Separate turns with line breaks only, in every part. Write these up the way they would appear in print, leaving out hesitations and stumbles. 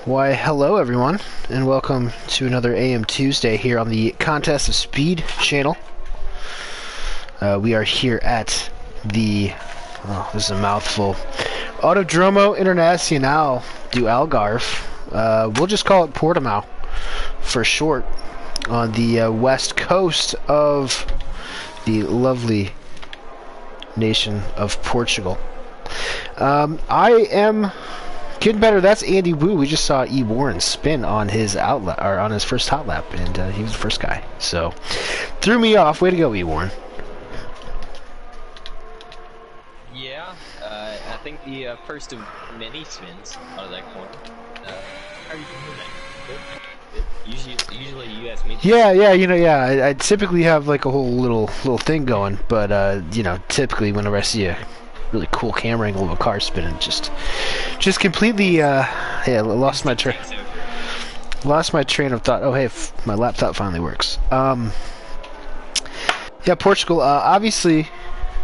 Why, hello everyone, and welcome to another AM Tuesday here on the Contest of Speed channel. We are here at the, this is a mouthful, Autodromo Internacional do Algarve. We'll just call it Portimao for short, on the west coast of the lovely nation of Portugal. I am getting better. That's Andy Wu. We just saw E. Warren spin on his outlet, or on his first hot lap, and he was the first guy. So threw me off. Way to go, E. Warren.
Yeah, I think the first of many spins out of that corner. How are you doing that? Usually you ask me.
Yeah. I typically have like a whole little thing going, but typically whenever I see a really cool camera angle of a car spinning, just completely lost my train of thought. Oh hey, my laptop finally works. Portugal, obviously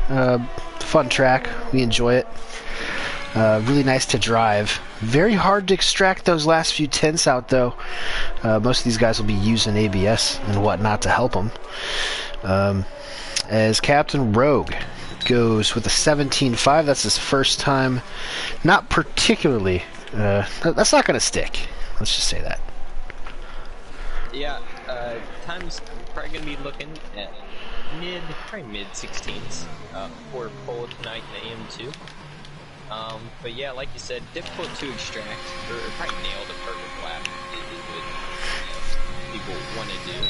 fun track, we enjoy it. Really nice to drive, very hard to extract those last few tenths out though. Most of these guys will be using ABS and whatnot to help them. As Captain Rogue goes with a 17.5. That's his first time. Not particularly. That's not going to stick. Let's just say that.
Yeah, time's probably going to be looking at probably mid 16s for pole tonight in AM2. But yeah, like you said, difficult to extract or probably nail the perfect lap is what people want to do.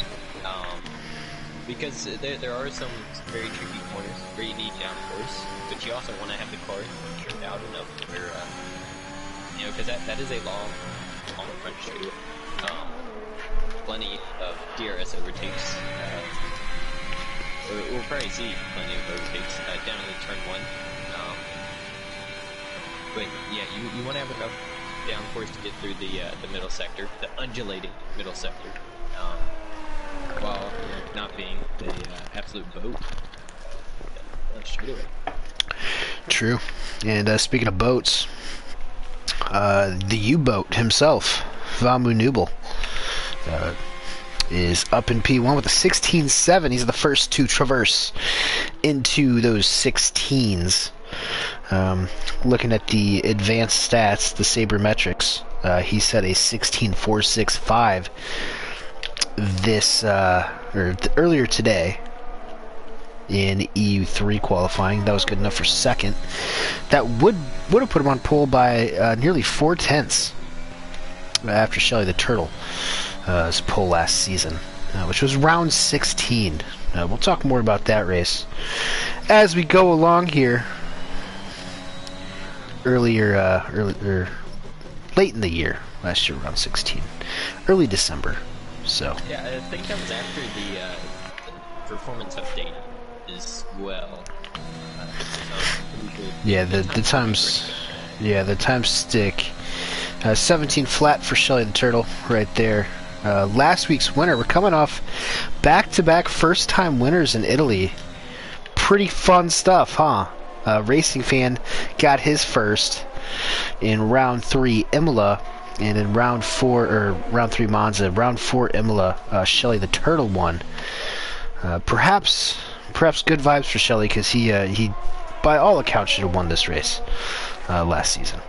Because there are some very tricky corners where you need downforce, but you also want to have the car turned out enough where, because that is a long front straight. Plenty of DRS overtakes. We'll probably see plenty of overtakes down in turn 1. But yeah, you want to have enough downforce to get through the middle sector, the undulating middle sector. While not being the absolute boat straight away.
True. And speaking of boats, the U-boat himself, Vamu Nubel, is up in P1 with a 16.7. He's the first to traverse into those 16s. Looking at the advanced stats, the sabermetrics, he set a 16.465 this earlier today in EU3 qualifying. That was good enough for second. That would have put him on pole by nearly 4 tenths after Shelly the Turtle his pole last season, which was round 16. We'll talk more about that race as we go along here. Earlier, late in the year, last year around 16, early December. So
yeah, I think that was after the performance update as well.
The times stick. 17 flat for Shelly the Turtle right there. Last week's winner. We're coming off back-to-back first-time winners in Italy. Pretty fun stuff, huh? Racing Fan got his first in round 3 Imola. And in round 3 Monza, round 4 Imola, Shelly the Turtle won. Perhaps good vibes for Shelly, because he by all accounts should have won this race last season.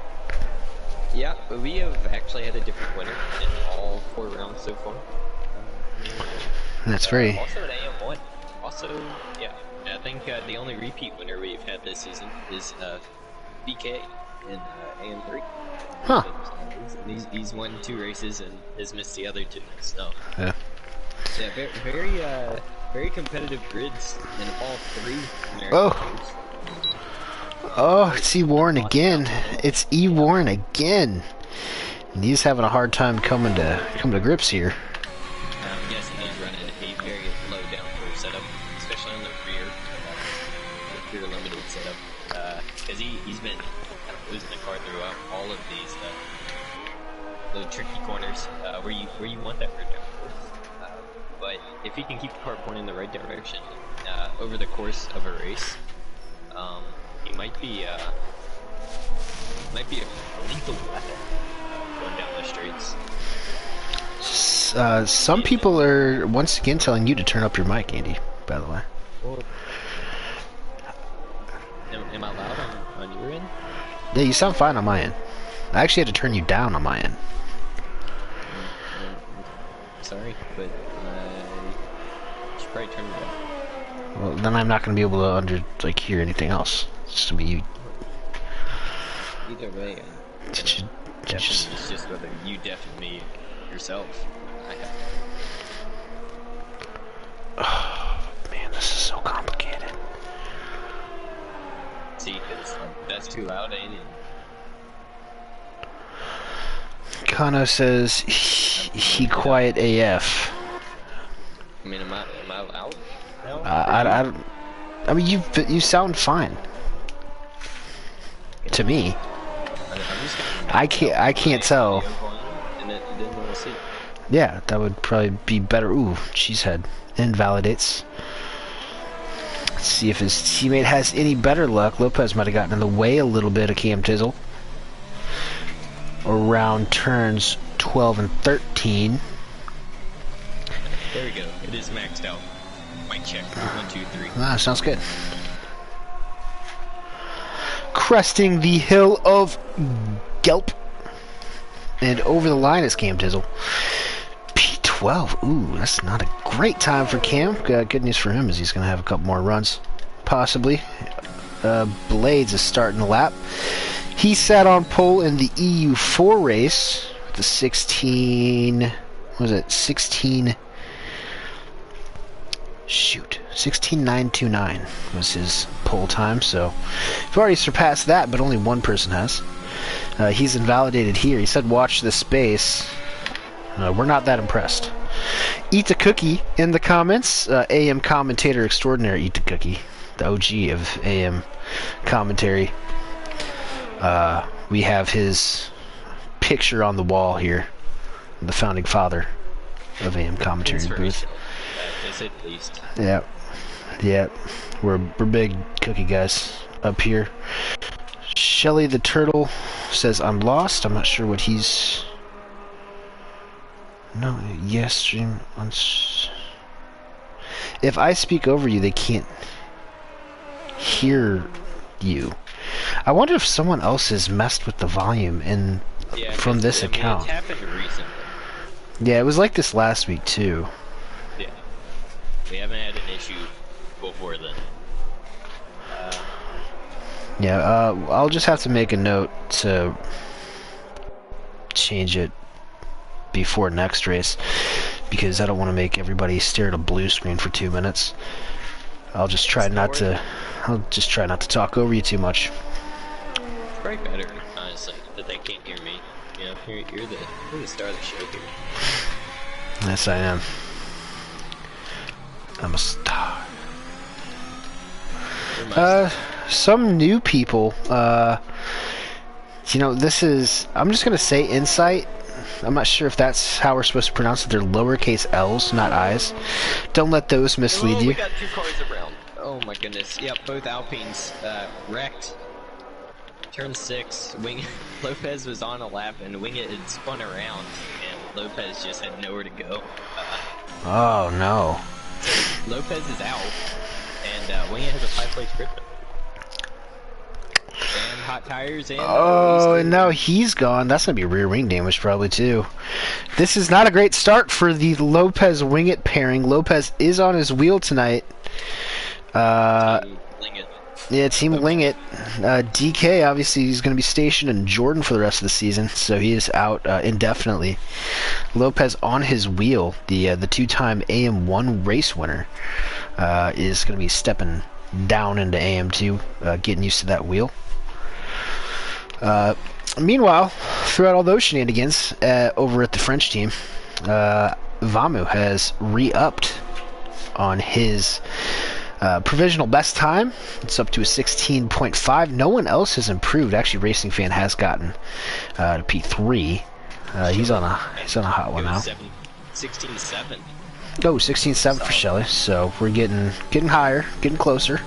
Yeah, but we have actually had a different winner in all 4 rounds so far.
That's very.
Also at AM1. Also, yeah, I think the only repeat winner we've had this season is BK in AM3.
Huh.
He's won 2 races and has missed the other 2. So
yeah,
very competitive grids in all 3 American groups.
Oh, it's E. Warren again. It's E. Warren again. And he's having a hard time coming to grips here.
I'm guessing he's running a very low downforce setup, especially on the rear limited setup, because he's been kind of losing the car throughout all of these little tricky corners where you want that rear downforce. But if he can keep the car pointing in the right direction over the course of a race, he might be a lethal weapon going down the streets.
Some people are once again telling you to turn up your mic, Andy. By the way.
Well, am I loud on your end?
Yeah, you sound fine on my end. I actually had to turn you down on my end.
Sorry, but you should probably turn it down.
Well, then I'm not going to be able to hear anything else. It's just gonna be you.
Either way,
It's
just whether you deafen me yourself.
Oh man, this is so complicated.
See, because that's too loud, ain't it?
Kano says he quiet AF.
I mean, am I loud? No?
I mean, you sound fine to me. I can't tell. Yeah, that would probably be better. Ooh, cheesehead invalidates. Let's see if his teammate has any better luck. Lopez might have gotten in the way a little bit of Cam Tizzle around turns 12 and 13.
There we go. It is maxed out. Mic check. 1, 2, 3.
Ah, sounds good. Cresting the hill of Gelp. And over the line is Cam Tizzle. P12. Ooh, that's not a great time for Cam. Good news for him is he's going to have a couple more runs. Possibly. Blades is starting the lap. He sat on pole in the EU4 race. With the 16... What was it? 16... Shoot. 16.929 was his pole time, so we've already surpassed that, but only one person has. He's invalidated here. He said watch this space. We're not that impressed. Eat a Cookie in the comments. AM commentator extraordinary Eat a Cookie. The OG of AM commentary. We have his picture on the wall here. The founding father of AM commentary in the booth.
At least.
Yep. Yep. We're big Cookie guys up here. Shelly the Turtle says I'm lost. I'm not sure what he's... No, yes, stream on... If I speak over you, they can't hear you. I wonder if someone else has messed with the volume from this account.
It's happened recently.
Yeah, it was like this last week too.
Yeah. We haven't had an issue before then.
Yeah, I'll just have to make a note to change it before next race because I don't want to make everybody stare at a blue screen for 2 minutes. I'll just try not to talk over you too much.
It's probably better, honestly, that they can't hear me. You know, you're the star of the show here.
Yes, I am. I'm a star. Some new people, you know, this is, I'm just gonna say Insight. I'm not sure if that's how we're supposed to pronounce it. They're lowercase L's, not I's. Don't let those mislead you.
We got 2 cars around. Oh my goodness. Yep, both Alpines wrecked. Turn 6, Lopez was on a lap and Wingett had spun around and Lopez just had nowhere to go.
Oh no.
So Lopez is out and Wingett has a 5-place grip. And hot tires and...
Oh, and now he's gone. That's going to be rear wing damage probably too. This is not a great start for the Lopez Wingett pairing. Lopez is on his wheel tonight. Yeah, Team Lingett. DK, obviously, he's going to be stationed in Jordan for the rest of the season, so he is out indefinitely. Lopez on his wheel, the 2-time AM1 race winner, is going to be stepping down into AM2, getting used to that wheel. Meanwhile, throughout all those shenanigans over at the French team, Vamu has re-upped on his provisional best time. It's up to a 16.5. No one else has improved. Actually, Racing Fan has gotten to P3. He's on a hot one now.
16.7.
Oh, 16.7 for Shelly. So we're getting higher, getting closer.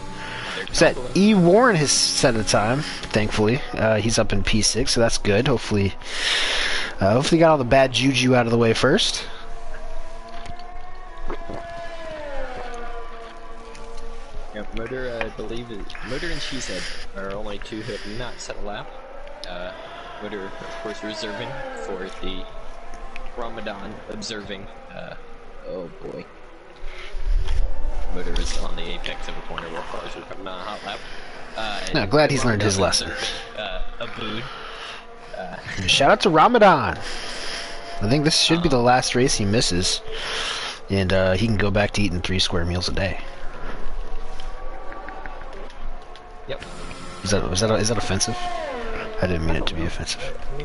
Set E. Warren has set a time, thankfully. He's up in P6, so that's good. Hopefully Hopefully got all the bad juju out of the way first.
Yep, Motor, I believe, Motor and Cheesehead are only two who have not set a lap. Motor, of course, reserving for the Ramadan observing. Oh boy. Motor is on the apex of a corner while cars are coming on a hot lap.
No, glad he's learned his lesson.
Abood.
Shout out to Ramadan. I think this should be the last race he misses, and he can go back to eating 3 square meals a day.
Yep.
Is that offensive? I didn't mean it to be offensive.
We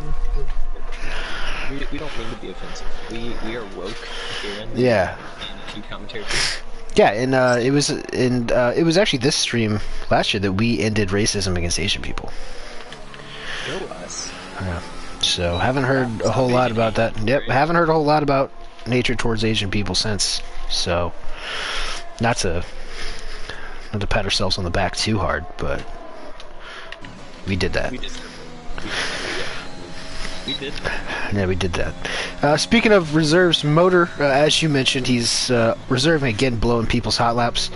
don't mean to be offensive. We are woke here in the commentary.
Yeah, and it was actually this stream last year that we ended racism against Asian people.
Go us.
Yeah. So haven't heard a whole lot about that. Yep, haven't heard a whole lot about hatred towards Asian people since. So not to pat ourselves on the back too hard, but we did that.
We did that.
Yeah, we did that. Speaking of reserves, Motor, as you mentioned, he's reserving again, blowing people's hot laps.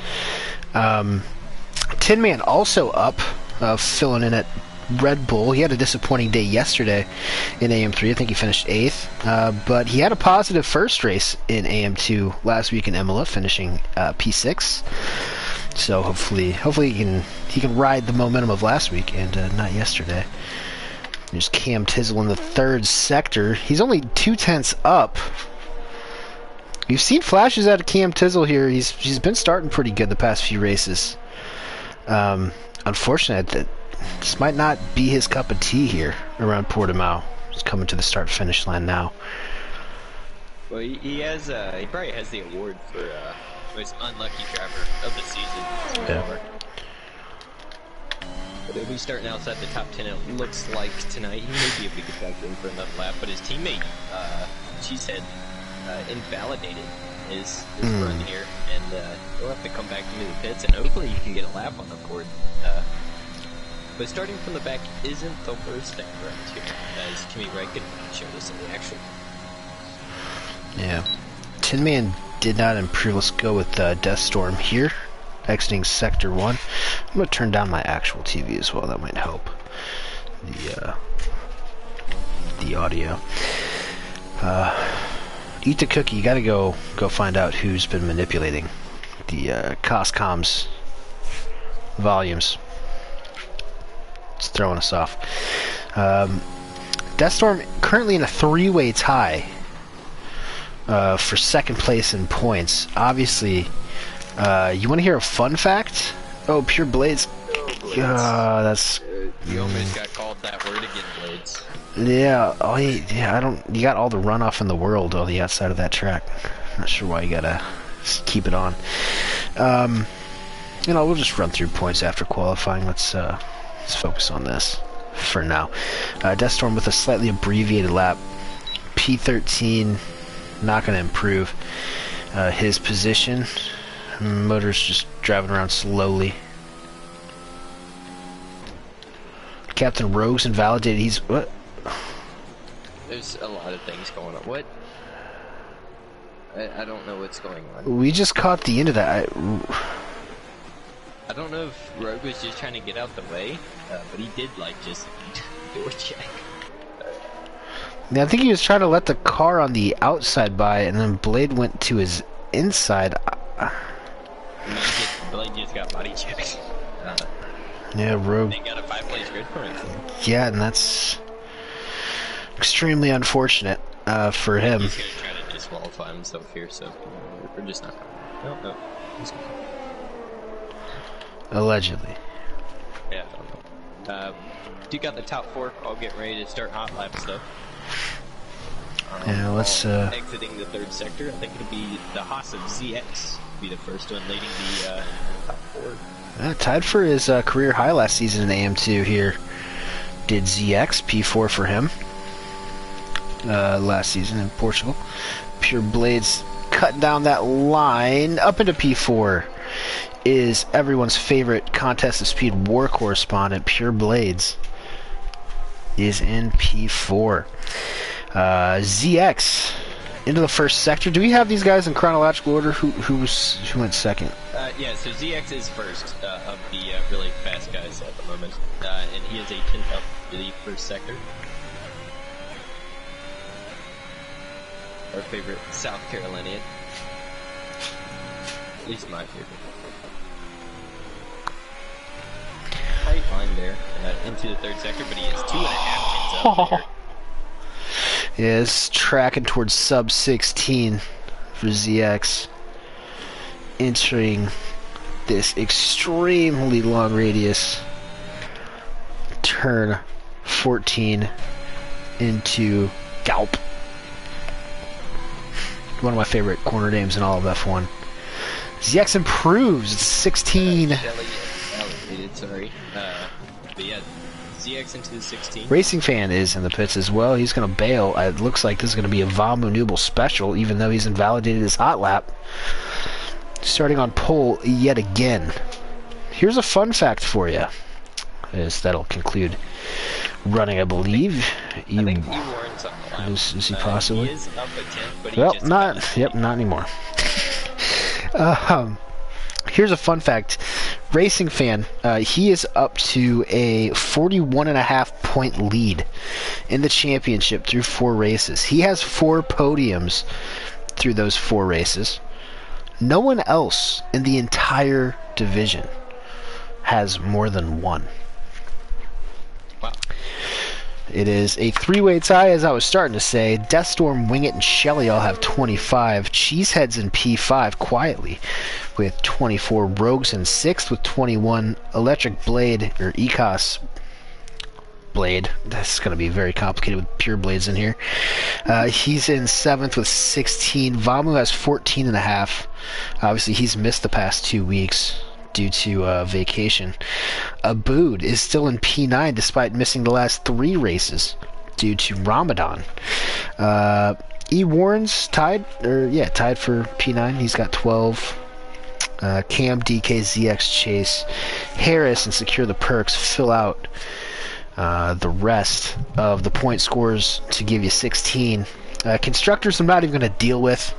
Tin Man also up, filling in at Red Bull. He had a disappointing day yesterday in AM3. I think he finished 8th, but he had a positive first race in AM2 last week in Imola, finishing P6. So hopefully he can ride the momentum of last week and not yesterday. There's Cam Tizzle in the 3rd sector. He's only 2/10 up. You've seen flashes out of Cam Tizzle here. He's been starting pretty good the past few races. Unfortunately, this might not be his cup of tea here around Portimao. He's coming to the start-finish line now.
Well, he probably has the award for most unlucky driver of the season.
Yeah.
But he'll be starting outside the top 10. It looks like tonight he may be able to get back in for another lap. But his teammate, Cheesehead, invalidated his run here, and he'll have to come back into the pits, and hopefully he can get a lap on the board. But starting from the back isn't the worst thing around here, as Kimi Räikkönen showed us in the actual.
Yeah. Tin Man did not improve. Let's go with Deathstorm here, exiting Sector 1. I'm going to turn down my actual TV as well. That might help the audio. Eat the cookie. You got to go find out who's been manipulating the Coscom's volumes. It's throwing us off. Deathstorm currently in a 3-way tie for 2nd place in points. Obviously, you want to hear a fun fact? Oh, Pure Blades. That's.
You almost got called that word again, Blades.
Yeah. Oh, yeah. I don't. You got all the runoff in the world on the outside of that track. Not sure why you gotta keep it on. We'll just run through points after qualifying. Let's focus on this for now. Deathstorm with a slightly abbreviated lap. P13, not going to improve his position. Motor's just driving around slowly. Captain Rogue's invalidated. He's what?
There's a lot of things going on. What? I don't know what's going on.
We just caught the end of that.
I don't know if Rogue was just trying to get out the way, but he did just do a check.
Yeah, I think he was trying to let the car on the outside by, and then Blade went to his inside.
Blade just got body checked.
Yeah, Rogue.
They got a 5-place grid point.
Yeah, and that's extremely unfortunate for him.
He's gonna try to disqualify himself here, so we're just not going. No. He's gonna.
Allegedly.
Yeah, I don't know. You got the top 4 all getting ready to start hot laps though.
Yeah, let's
exiting the 3rd sector. I think it'll be the Haas of ZX be the first one leading the top 4.
Tied for his career high last season in AM2 here. Did ZX P4 for him last season in Portugal. Pure Blades cutting down that line up into P4 is everyone's favorite contest of speed war correspondent. Pure Blades is in P4. ZX into the first sector. Do we have these guys in chronological order? Who went second?
Yeah, so ZX is first of the really fast guys at the moment, and he is a 10th up to the first sector. Our favorite South Carolinian. At least my favorite. Tight line there into the third sector, but he is 2.5 tenths up there.
Is tracking towards sub 16 for ZX. Entering this extremely long radius. Turn 14 into Galp. One of my favorite corner names in all of F1. ZX improves. It's 16.
Sorry. But yeah, ZX into the 16.
Racing Fan is in the pits as well. He's going to bail. It looks like this is going to be a Vamu Nubel special, even though he's invalidated his hot lap. Starting on pole yet again. Here's a fun fact for you. That'll conclude running, I believe.
I think E-Warren's on the line.
Is he possibly?
He is up a 10th, but he
Well,
just
not. Yep, not anymore. Here's a fun fact. Racing Fan, he is up to a 41.5 point lead in the championship through 4 races. He has 4 podiums through those 4 races. No one else in the entire division has more than 1.
Wow.
It is a 3-way tie, as I was starting to say. Deathstorm, Wingit, and Shelly all have 25. Cheeseheads in P5 quietly with 24. Rogues in 6th with 21. Electric Blade, or ECOS Blade. That's going to be very complicated with pure blades in here. He's in 7th with 16. Vamu has 14.5. Obviously, he's missed the past 2 weeks due to vacation. Abood is still in P9 despite missing the last 3 races due to Ramadan. E-Warren's tied for P9. He's got 12. Cam, DK, ZX, Chase, Harris, and Secure the Perks fill out the rest of the point scores to give you 16. Constructors I'm not even going to deal with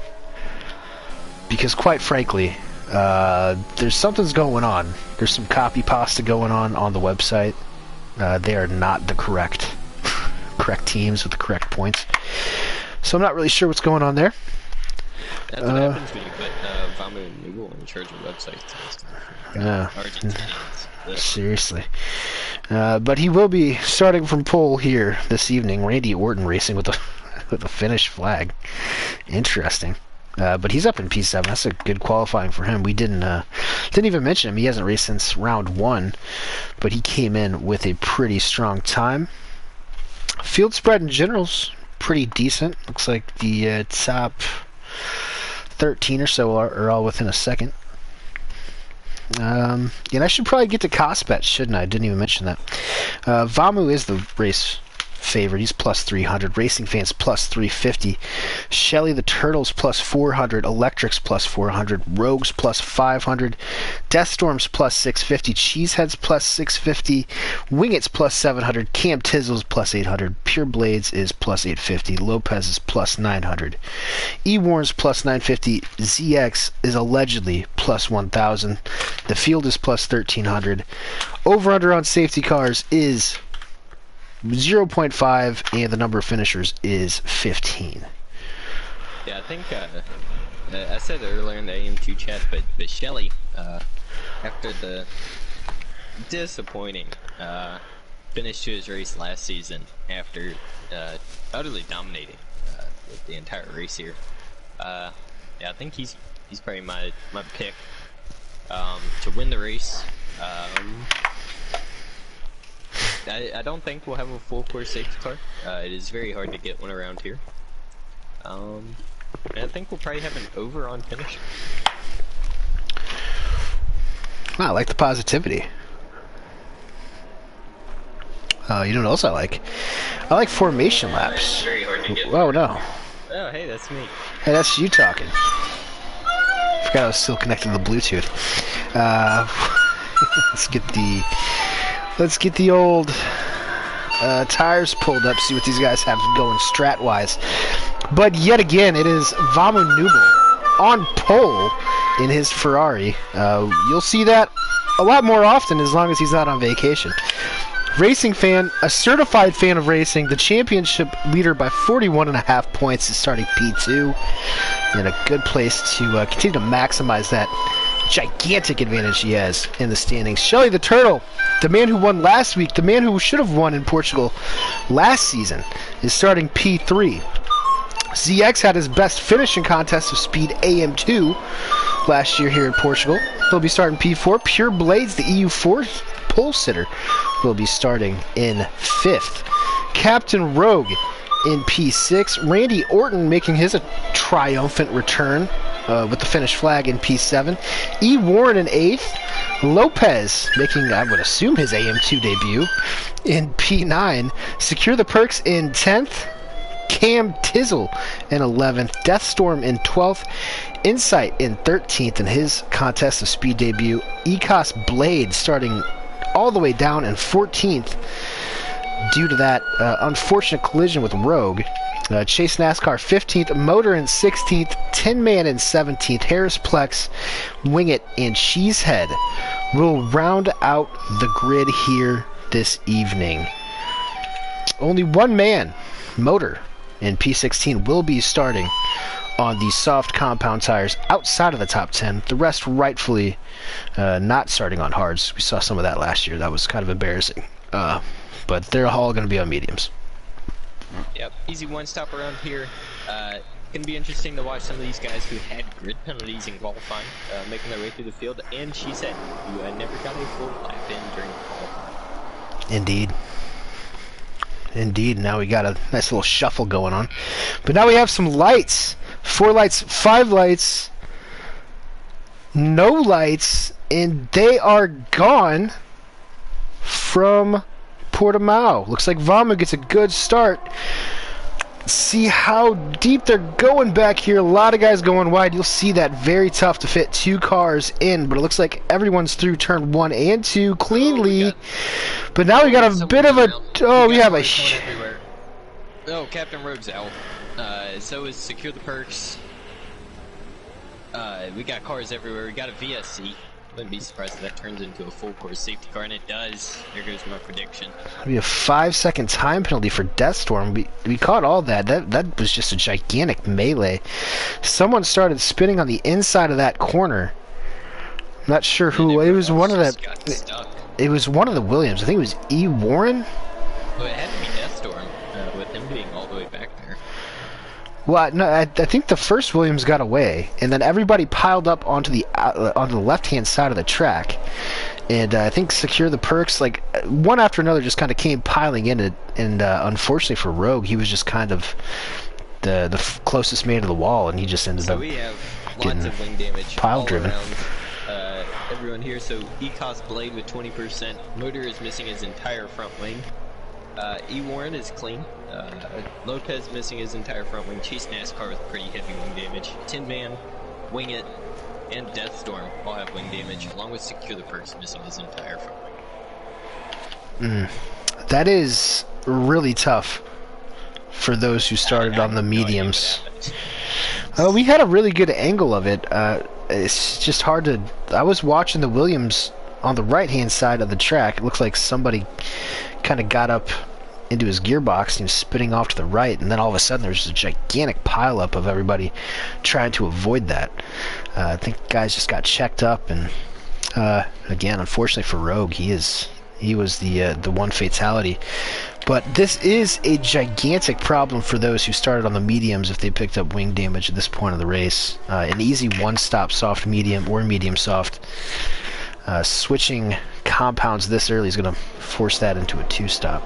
because, quite frankly, there's something's going on. There's some copy pasta going on the website. They are not the correct teams with the correct points. So I'm not really sure what's going on there.
That's what happens when you put Vamu and Nubel in charge of websites.
Yeah. Seriously. But he will be starting from pole here this evening. Randy Orton racing with a Finnish flag. Interesting. But he's up in P7. That's a good qualifying for him. We didn't even mention him. He hasn't raced since round 1, but he came in with a pretty strong time. Field spread in general's pretty decent. Looks like the top 13 or so are all within a second. And I should probably get to cost bets, shouldn't I? I didn't even mention that. Vamu is the race favorite. He's plus 300. Racing Fans plus 350. Shelly the Turtles plus 400. Electrics plus 400. Rogues plus 500. Deathstorms plus 650. Cheeseheads plus 650. Wingits plus 700. Cam Tizzles plus 800. Pure Blades is plus 850. Lopez is plus 900. E-Warren's plus 950. ZX is allegedly plus 1,000. The field is plus 1,300. Over-under on safety cars is 0.5, and the number of finishers is 15.
Yeah, I think I said earlier in the AM2 chat, but Shelly, after the disappointing finish to his race last season, after utterly dominating the entire race here, yeah, I think he's probably my pick to win the race. I don't think we'll have a full course safety car. It is very hard to get one around here. And I think we'll probably have an over on finish.
I like the positivity. You know what else I like? I like formation laps.
Very hard to get.
Oh no.
Oh, hey, that's me.
Hey, that's you talking. Forgot I was still connected to the Bluetooth. Let's get the old tires pulled up, see what these guys have going strat-wise. But yet again, it is Vamu Nubel on pole in his Ferrari. You'll see that a lot more often as long as he's not on vacation. Racing fan, a certified fan of racing, the championship leader by 41.5 points is starting P2. In a good place to continue to maximize that gigantic advantage he has in the standings. Shelly the Turtle, the man who won last week, the man who should have won in Portugal last season, is starting P3. ZX had his best finishing contest of speed AM2 last year here in Portugal. He'll be starting P4. Pure Blades, the EU4 pole sitter, will be starting in 5th. Captain Rogue in P6. Randy Orton making his a triumphant return with the Finnish flag in P7. E. Warren in 8th. Lopez making, I would assume, his AM2 debut in P9. Secure the Perks in 10th. Cam Tizzle in 11th. Deathstorm in 12th. Insight in 13th in his contest of speed debut. Ecos Blade starting all the way down in 14th due to that unfortunate collision with Rogue. Chase NASCAR 15th, Motor in 16th, Tin Man in 17th, Harris Plex, Wing It, and Cheesehead will round out the grid here this evening. Only one man, Motor, in P16 will be starting on the soft compound tires outside of the top 10. The rest rightfully not starting on hards. We saw some of that last year. That was kind of embarrassing. But they're all going to be on mediums.
Yep, easy one stop around here. Gonna be interesting to watch some of these guys who had grid penalties in qualifying, making their way through the field. And she said, "You never got a full lap in during qualifying."
Indeed. Indeed. Now we got a nice little shuffle going on. But now we have some lights. 4 lights, 5 lights, no lights, and they are gone from Portimao. Looks like Vamu gets a good start. See how deep they're going back here. A lot of guys going wide. You'll see that very tough to fit 2 cars in, but it looks like everyone's through turn 1 and 2 cleanly. But now we got a bit of a... Oh, we have a...
Oh, Captain Rogue's out. So is Secure the Perks. We got cars everywhere. We got a VSC. Wouldn't be surprised if that turns into a full course safety car, and it does. There goes my prediction.
It'll be a 5-second time penalty for Deathstorm. We caught all that. That was just a gigantic melee. Someone started spinning on the inside of that corner. I'm not sure who. It was one of the. It was one of the Williams. I think it was E. Warren.
Well, it had to be Deathstorm, with him being all the way back there.
Well, no, I think the first Williams got away, and then everybody piled up onto the left-hand side of the track, and I think Secure the Perks, like one after another, just kind of came piling in it, and unfortunately for Rogue, he was just kind of the closest man to the wall, and he just ended up
we have lots of wing damage
pile driven.
Around, everyone here. So Ecos Blade with 20%. Motor is missing his entire front wing. E. Warren is clean. Lopez missing his entire front wing. Chase NASCAR with pretty heavy wing damage. Tin Man, Wing It, and Deathstorm all have wing damage, along with Secure the Perks missing his entire front wing.
That is really tough for those who started on the mediums. We had a really good angle of it. It's just hard to... I was watching the Williams on the right-hand side of the track. It looks like somebody kind of got up into his gearbox and he was spinning off to the right, and then all of a sudden there's a gigantic pileup of everybody trying to avoid that. I think guys just got checked up, and again, unfortunately for Rogue, he was the one fatality. But this is a gigantic problem for those who started on the mediums if they picked up wing damage at this point of the race. An easy one-stop soft medium or medium soft. Switching compounds this early is going to force that into a 2-stop.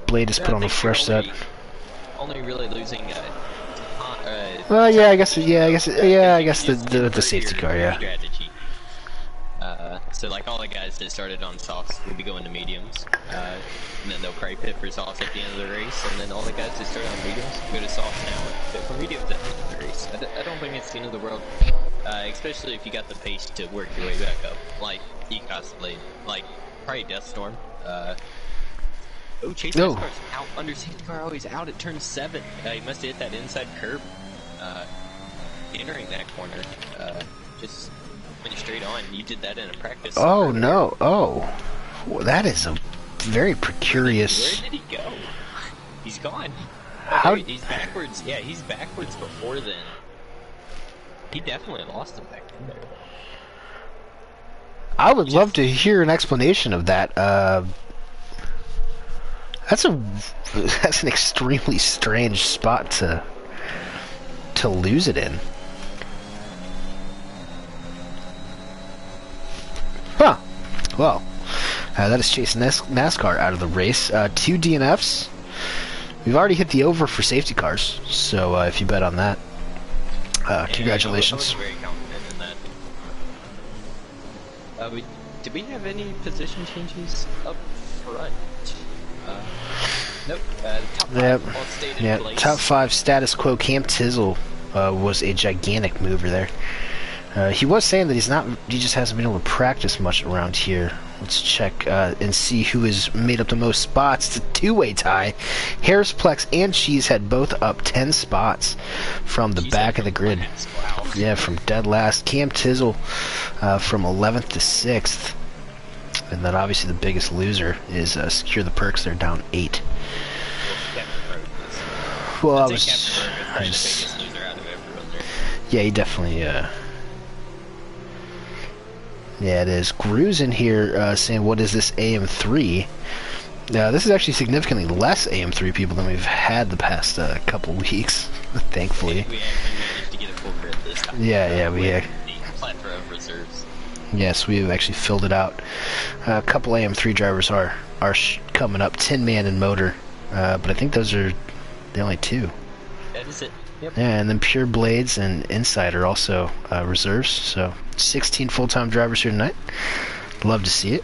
Blade is put on a fresh set.
Only really losing.
Well, yeah, I guess the safety car, yeah.
Strategy. So like all the guys that started on softs will be going to mediums, and then they'll probably pit for softs at the end of the race, and then all the guys that started on mediums go to softs now and pit for mediums at the end of the race. I don't think it's the end of the world, especially if you got the pace to work your way back up, like Ecos Blade. Like probably Death Storm. Oh, Chase
No.
car's out under safety car. Oh, he's out at turn 7. He must have hit that inside curb. Entering that corner. Just went straight on. You did that in a practice.
Oh, no. Oh. Well, that is a very precarious...
Where did he go? He's gone.
How...
He's backwards. Yeah, he's backwards before then. He definitely lost him back in there.
I would love to hear an explanation of that. That's an extremely strange spot to lose it in. Huh. Well, that is Chase NASCAR out of the race. 2 DNFs. We've already hit the over for safety cars, so if you bet on that, congratulations.
I was very confident in that. Did we have any position changes up front? Nope. Top 5 all stayed in place.
Top 5 status quo. Cam Tizzle was a gigantic mover there. He was saying that he just hasn't been able to practice much around here. Let's check and see who has made up the most spots. It's a 2-way tie. Harris, Plex, and Cheese had both up 10 spots from the back of the grid.
Wow.
Yeah, from dead last. Cam Tizzle from 11th to 6th. And then obviously the biggest loser is Secure the Perks. They're down 8. Well, I just... Yeah, he definitely... Yeah, it is. Gru's in here saying, what is this AM3? This is actually significantly less AM3 people than we've had the past couple weeks, thankfully.
We actually managed to get a full grid this time.
Yeah, we...
the plethora of reserves.
Yes, we've actually filled it out. A couple AM3 drivers are coming up, Tin Man and Motor, but I think those are the only 2.
That is it. Yep.
Yeah, and then Pure Blades and Insight are also reserves, so 16 full-time drivers here tonight. Love to see it.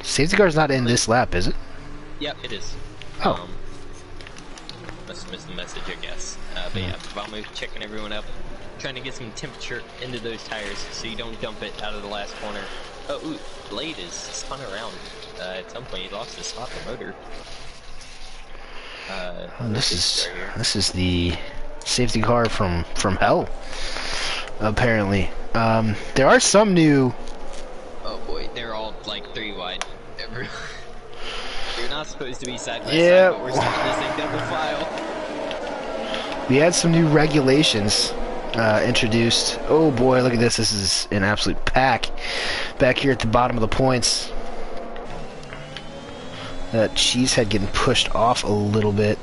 Safety car's not in this lap, is it?
Yep, it is.
Oh.
Must have missed the message, I guess. But yeah, Vamos checking everyone up, trying to get some temperature into those tires so you don't dump it out of the last corner. Oh, ooh, Blade is spun around. At some point he lost his spot in the motor.
This is the safety car from hell, apparently. There are some new...
Oh boy, they're all like 3 wide. You're not supposed to be side by
Yeah.
side, but we're starting this thing double file.
We had some new regulations introduced. Oh boy, look at this. This is an absolute pack back here at the bottom of the points. That Cheesehead getting pushed off a little bit.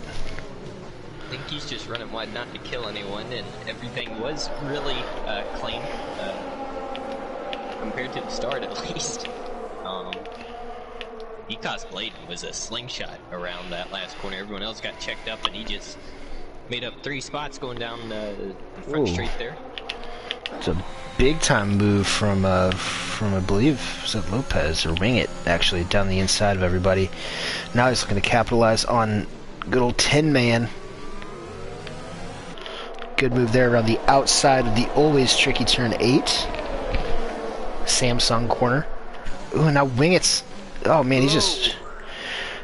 I think he's just running wide not to kill anyone, and everything was really clean compared to the start, at least. Ecos Blade was a slingshot around that last corner. Everyone else got checked up, and he just made up 3 spots going down the front straight there.
It's a big-time move from I believe, was it Lopez, or Wing It, actually, down the inside of everybody. Now he's looking to capitalize on good old Tin Man. Good move there around the outside of the always tricky turn 8. Samsung corner. Ooh, now Wing It's... Oh, man, he's just...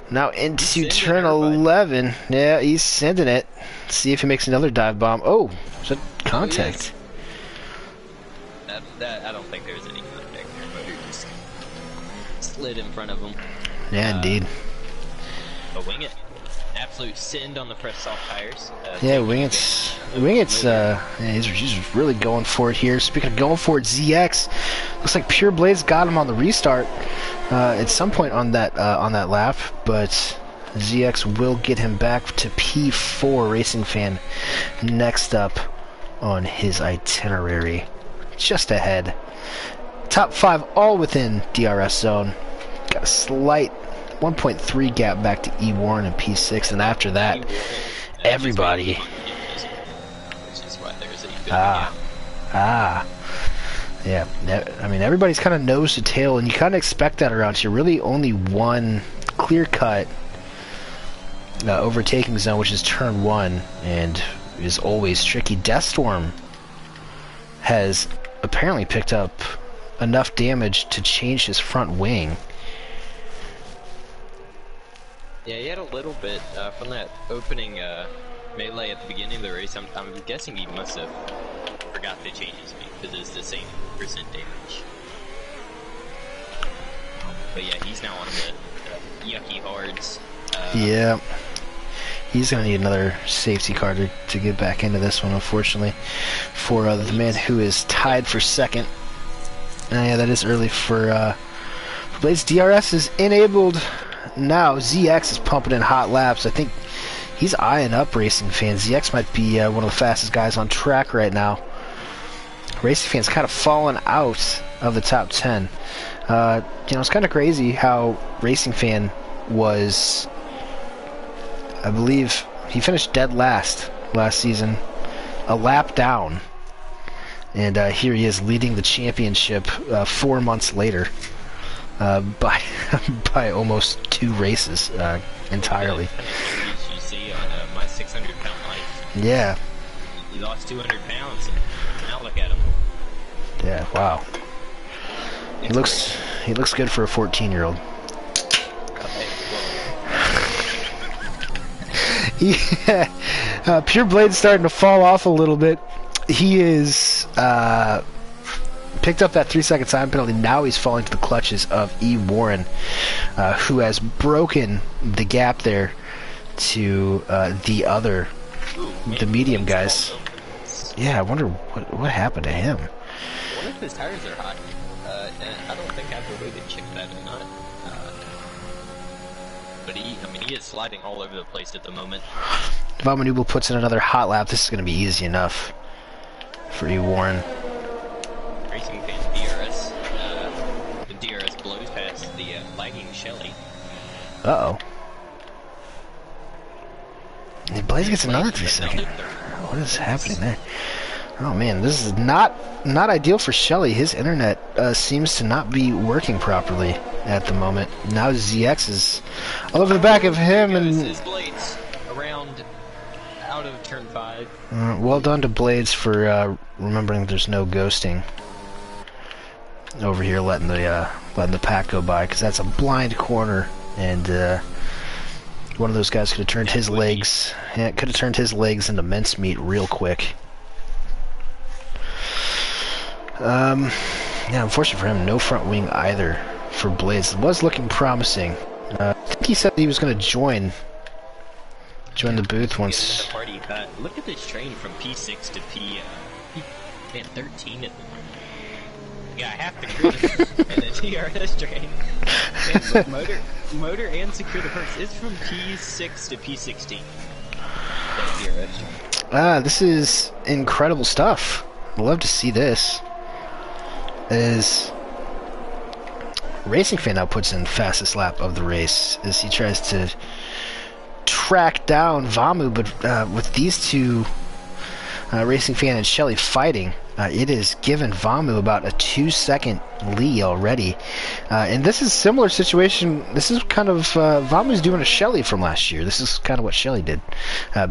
Now into turn 11. Yeah, he's sending it. See if he makes another dive bomb. Oh, is that contact?
I don't think there was any contact there. Motor just slid in front of him.
Yeah, indeed.
But Wing It, absolute send on the fresh soft tires.
Yeah, Wing It's he's really going for it here. Speaking of going for it, ZX looks like Pure Blades got him on the restart at some point on that lap, but ZX will get him back to P4. Racing Fan next up on his itinerary, just ahead. Top 5 all within DRS zone. Got a slight 1.3 gap back to E. Warren and P6, and after that, everybody. Yeah. I mean, everybody's kind of nose to tail, and you kind of expect that around here. Really, only one clear-cut overtaking zone, which is turn 1, and is always tricky. Deathstorm has apparently picked up enough damage to change his front wing.
Yeah, he had a little bit from that opening melee at the beginning of the race. I'm guessing he must have forgot to change his speed because it's the same percent damage. But yeah, he's now on the yucky hards.
Yeah. He's going to need another safety car to get back into this one, unfortunately, for the man who is tied for second. Yeah, that is early for Blades. DRS is enabled now. ZX is pumping in hot laps. I think he's eyeing up Racing Fan. ZX might be one of the fastest guys on track right now. Racing Fan's kind of fallen out of the top 10. It's kind of crazy how Racing Fan was... I believe he finished dead last season, a lap down, and here he is leading the championship 4 months later by by almost 2 races entirely.
You see on my 600-pound life.
Yeah.
He lost 200 pounds. And now look at him.
Yeah. Wow. He looks good for a 14-year-old. Yeah, Pure Blade's starting to fall off a little bit. He is picked up that 3-second time penalty. Now he's falling to the clutches of E. Warren, who has broken the gap there to the medium guys. Yeah, I wonder what happened to him.
I wonder if his tires are hot. And I don't think I have a way to check that or not. But he is sliding all over the place at the moment.
If Manubel puts in another hot lap, this is going to be easy enough for E. Warren.
Racing Fan's DRS. The DRS blows past the lagging Shelly.
Uh-oh. Blaze gets another 3-second. What is happening there? Oh man, this is not ideal for Shelly. His internet seems to not be working properly at the moment. Now ZX is all over the back of him, and
his Blades around out of turn 5.
Well done to Blades for remembering there's no ghosting over here, letting the pack go by, because that's a blind corner, and one of those guys could have turned his legs. Yeah, could have turned his legs into mincemeat real quick. Yeah, unfortunately for him, no front wing either for Blades. It was looking promising. I think he said he was going to join the booth once.
Party. Look at this train from P6 to P13 at the moment. Yeah, half the crew and the TRS train. And motor and secure the perks. It's from P6 to P16. That TRS.
This is incredible stuff. I'd love to see this. As Racing Fan now puts in fastest lap of the race as he tries to track down Vamu, but with these two, Racing Fan and Shelly fighting, it has given Vamu about a 2-second lead already. And this is a similar situation. This is kind of Vamu's doing a Shelly from last year. This is kind of what Shelly did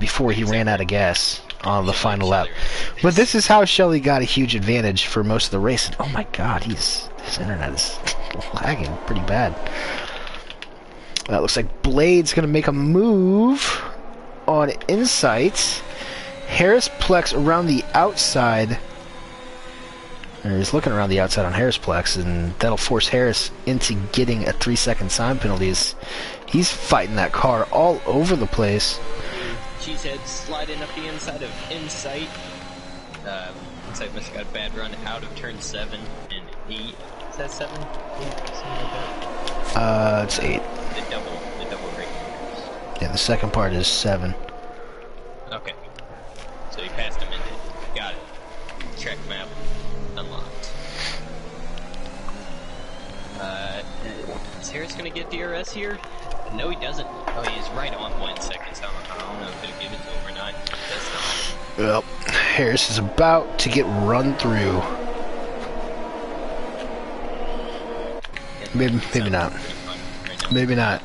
before he ran out of gas on the final lap. But this is how Shelly got a huge advantage for most of the race. And oh my god, his internet is lagging pretty bad. Looks like Blade's going to make a move on Insight. Harris Plex around the outside. He's looking around the outside on Harris Plex, and that'll force Harris into getting a 3-second time penalty. He's fighting that car all over the place.
Cheesehead sliding up the inside of Insight. Insight must have got a bad run out of turn 7 and 8. Is that 7? 8, something like that?
It's 8.
The double break.
Yeah, the second part is 7.
Okay. So he passed him in it. Got it. Track map unlocked. Is Harris gonna get DRS here? No, he doesn't. Oh, he's right on 1 second, so I don't know if it'll give it to him or not.
Well, Harris is about to get run through. Maybe not. Maybe not.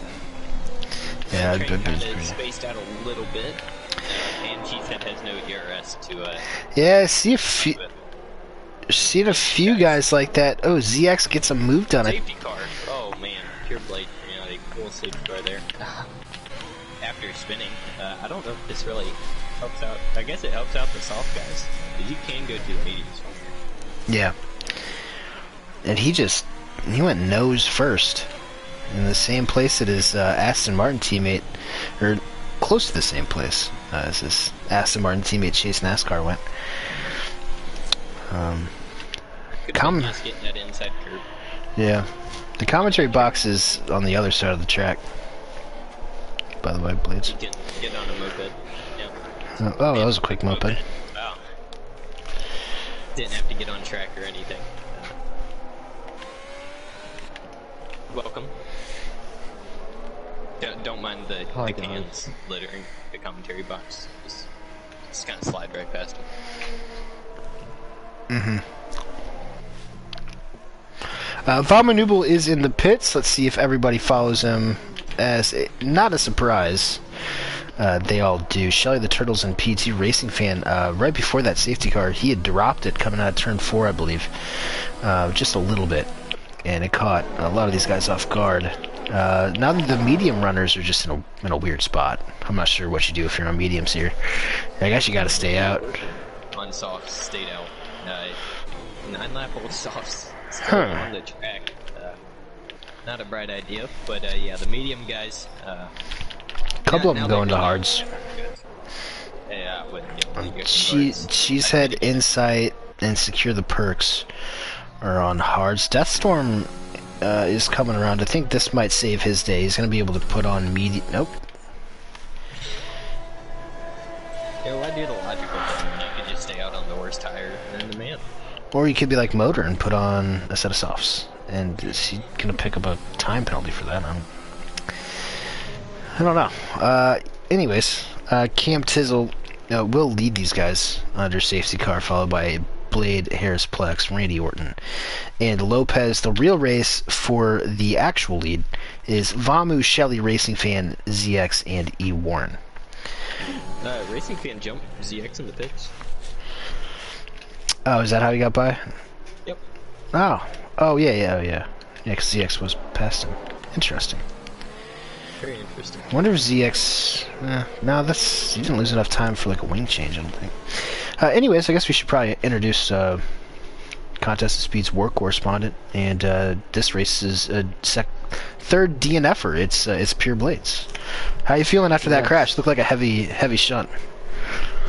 Yeah,
spaced out a little bit, and Cheesehead has no DRS to.
Yeah, see if seen a few guys like that. Oh, ZX gets a move done.
Safety car. Oh man, pure blade. You know, they cool safety car there. After spinning, I don't know if this really helps out. I guess it helps out the soft guys, because you can go to the 80s.
Yeah. And he went nose first in the same place that his Aston Martin teammate, or close to the same place as his Aston Martin teammate Chase NASCAR went.
Just getting that inside curve.
Yeah. The commentary box is on the other side of the track. By the way, Blades.
You can get on a moped. Yeah.
Oh, that was a quick moped.
Wow. Didn't have to get on track or anything. Welcome. Don't mind the cans littering the commentary box. Just kind of slide right past them.
Vamanubel is in the pits. Let's see if everybody follows him as not a surprise. They all do. Shelly the Turtles and PT Racing Fan, right before that safety car, he had dropped it coming out of turn 4, I believe. Just a little bit. And it caught a lot of these guys off guard. Now the medium runners are just in a weird spot. I'm not sure what you do if you're on mediums here. I guess you gotta stay out.
On softs, stayed out. 9-lap old softs still on the track. Not a bright idea, but yeah, the medium guys.
Couple of them going to hards.
Yeah, but
Cheesehead, Insight, and Secure the Perks are on hards. Deathstorm is coming around. I think this might save his day. He's going to be able to put on medium. Nope.
Yeah, why do the logical thing when you could just stay out on the worst tire and the man?
Or you could be like Motor and put on a set of softs. And is he going to pick up a time penalty for that? I don't know. Anyways, Cam Tizzle will lead these guys under safety car, followed by Blade, Harris Plex, Randy Orton, and Lopez. The real race for the actual lead is Vamu, Shelly, Racing Fan, ZX, and E. Warren.
Racing Fan jumped ZX in the pits.
Oh, is that how he got by?
Yep.
Oh, yeah. Yeah, because ZX was past him. Interesting.
Very interesting.
I wonder if ZX... no, he didn't lose enough time for like a wing change, I don't think. Anyways, I guess we should probably introduce Contest of Speed's war correspondent, and this race is third DNFer. It's Pure Blades. How you feeling after that crash? Looked like a heavy shunt.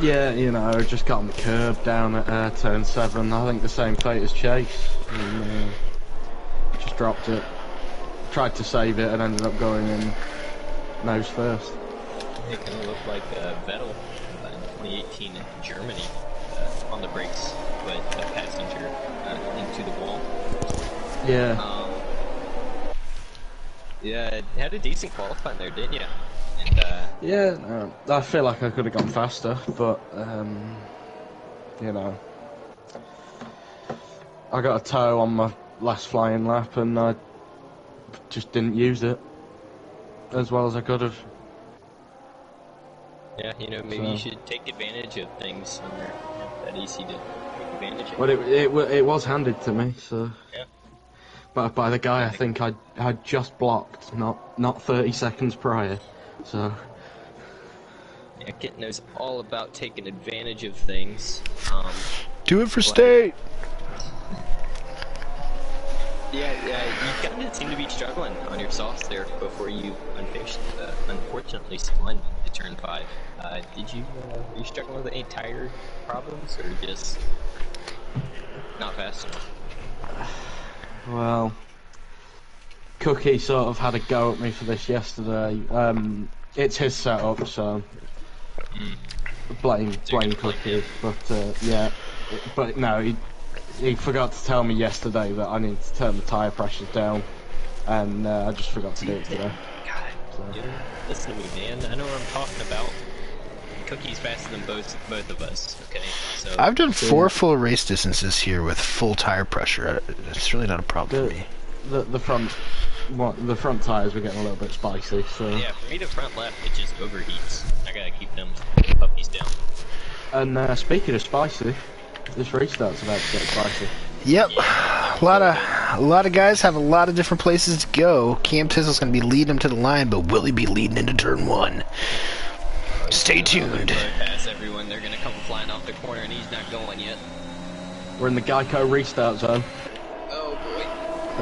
Yeah, you know, I just got on the curb down at turn 7. I think the same fate as Chase. And, just dropped it. Tried to save it and ended up going in nose first.
It kind of looked like Vettel in 2018 in Germany on the brakes, but a passenger into the wall.
Yeah.
Yeah, had a decent qualifying there, didn't you? And,
yeah, I feel like I could have gone faster, but you know, I got a toe on my last flying lap and I just didn't use it as well as I could have.
Yeah, you know, maybe you should take advantage of things when they're that easy to take advantage of.
Well, it was handed to me, so.
Yeah.
But by the guy I think I had just blocked, not 30 seconds prior, so.
Yeah, Kit knows all about taking advantage of things.
Do it for state!
Yeah, you kind of seem to be struggling on your softs there before you unfortunately spun to turn 5. Were you struggling with any tire problems, or just not fast enough?
Well, Cookie sort of had a go at me for this yesterday. It's his setup, so blame Cookie. But yeah, but no, he forgot to tell me yesterday that I need to turn the tyre pressures down, and I just forgot to do it today.
God,
So.
listen to me, man. I know what I'm talking about. Cookie's faster than both of us. Okay, so
I've done 4 full race distances here with full tire pressure. It's really not a problem for me.
The front tires were getting a little bit spicy. So
yeah, for me the front left it just overheats. I gotta keep them puppies down.
And speaking of spicy, This restart's about to get spicy.
Yep. A lot of guys have a lot of different places to go. Cam Tizzle's going to be leading him to the line, but will he be leading into turn 1? Stay tuned.
Pass everyone. They're going to come flying off the corner, and he's not going yet.
We're in the Geico restart zone.
Oh boy.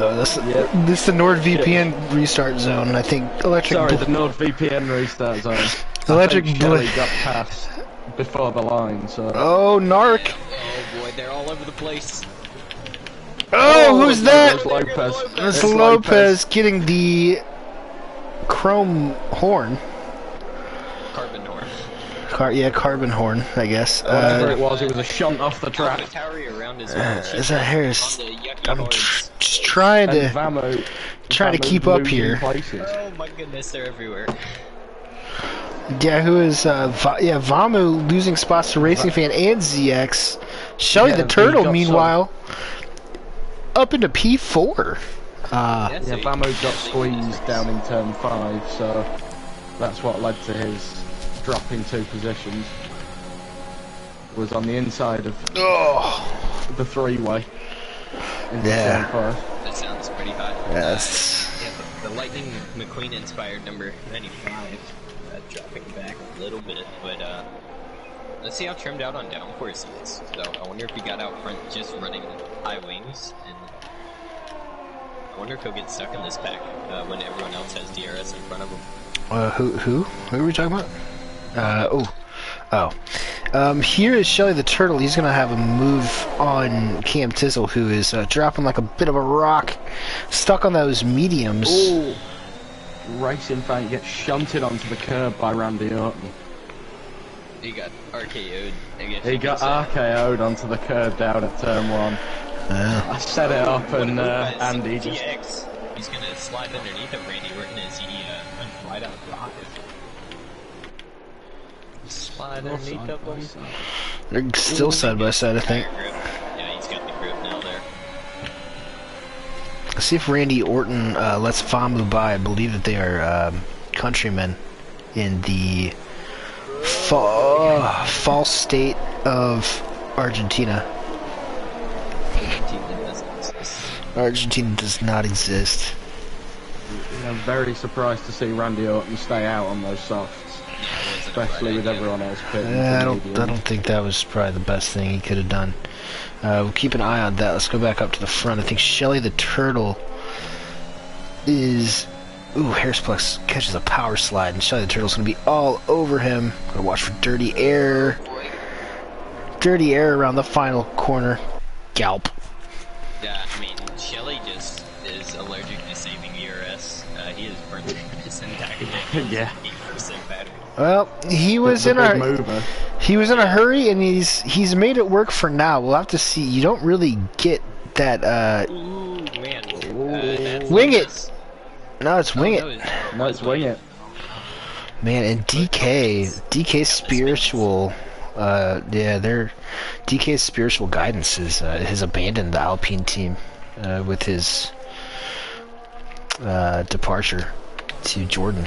Oh, this is the NordVPN restart zone. I think Electric.
Sorry, the NordVPN restart zone.
Electric
Shelley got past before the line, so.
Oh, Narc.
Oh boy, they're all over the place.
Oh, who's that?
Lopez.
It's Lopez getting the chrome horn.
Carbon horn.
Carbon horn, I guess.
Whatever it was a shunt off the track.
Around as well.
Is that Harris?
On the yucky
I'm
horns.
just trying
And
to
Vamo
keep up
losing
here.
Places.
Oh my goodness, they're everywhere.
Yeah, who is Vamu losing spots to Racing Fan and ZX. Shelly the
he
Turtle,
got
meanwhile, up into P4.
Yeah, Vamo got squeezed down in turn 5, so that's what led to his dropping 2 positions. Was on the inside of the 3-way.
Yeah.
Turn 5.
That sounds pretty hot.
Yes.
Yeah, the Lightning McQueen inspired number 95 dropping back a little bit, but let's see how trimmed out on downforce he is. So I wonder if he got out front just running high wings, and I wonder if he'll get stuck in this pack when everyone else has DRS in front of him.
Who are we talking about? Here is Shelly the Turtle. He's gonna have a move on Cam Tizzle, who is dropping like a bit of a rock, stuck on those mediums.
Ooh. Racing Fan gets shunted onto the curb by Randy Orton.
He got RKO'd, I guess.
He got RKO'd onto the curb down at turn 1. I set it up and Andy just...
DX, he's gonna slide underneath of Randy Orton as he went wide out the rocket. Slide underneath of him.
They're still side by side, I think.
Yeah, he's got the grip now there.
Let's see if Randy Orton lets Famu by. I believe that they are countrymen in the false state of Argentina. Argentina does not exist.
I'm very surprised to see Randy Orton stay out on those softs, especially with everyone else pitting.
I don't think that was probably the best thing he could have done. We'll keep an eye on that. Let's go back up to the front. I think Shelly the Turtle is... Ooh, Harrisplex catches a power slide, and Shelly the Turtle's going to be all over him. Gotta watch for dirty air. Dirty air around the final corner. Galp.
Yeah, I mean, Shelly just is allergic to saving ERS. He is burnt his entire
Yeah.
8% battery.
Well, he was in a hurry, and he's made it work for now. We'll have to see. You don't really get that.
Ooh, man. That's
Wing it.
Lucas.
No, it's wing it.
No, it's wing it.
Man, and DK spiritual. Their DK's spiritual guidance has abandoned the Alpine team with his departure to Jordan.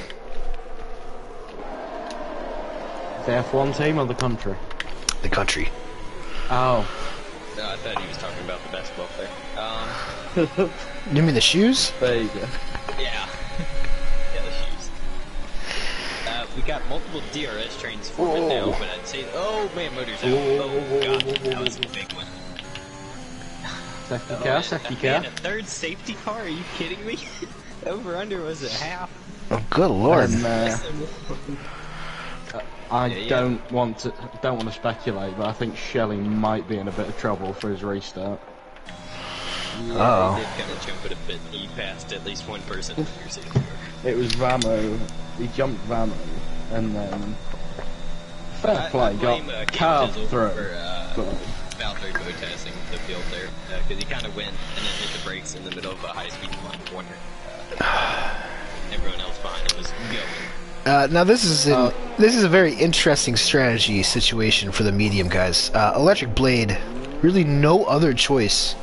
The F1 team or the country?
The country.
Oh.
No, I thought he was talking about the basketball player.
You mean the shoes?
There you go.
Yeah. Yeah, the shoes. We got multiple DRS trains forming now, but I'd say... Oh, man, motor's out. Oh, God, that was a big one.
Safety car.
Man, a third safety car? Are you kidding me? Over under was a half.
Oh, good lord.
And, I don't want to speculate, but I think Shelly might be in a bit of trouble for his restart.
Yeah, he did kind of jump it a bit. He passed at least one person in your safety car.
It was Vamo. He jumped Vamo, and then fair play got carved through.
Valtteri Bottasing the field there, because he kind of went and then hit the brakes in the middle of a high-speed corner. Everyone else behind him was going.
Now this is a very interesting strategy situation for the medium guys. Electric Blade, really no other choice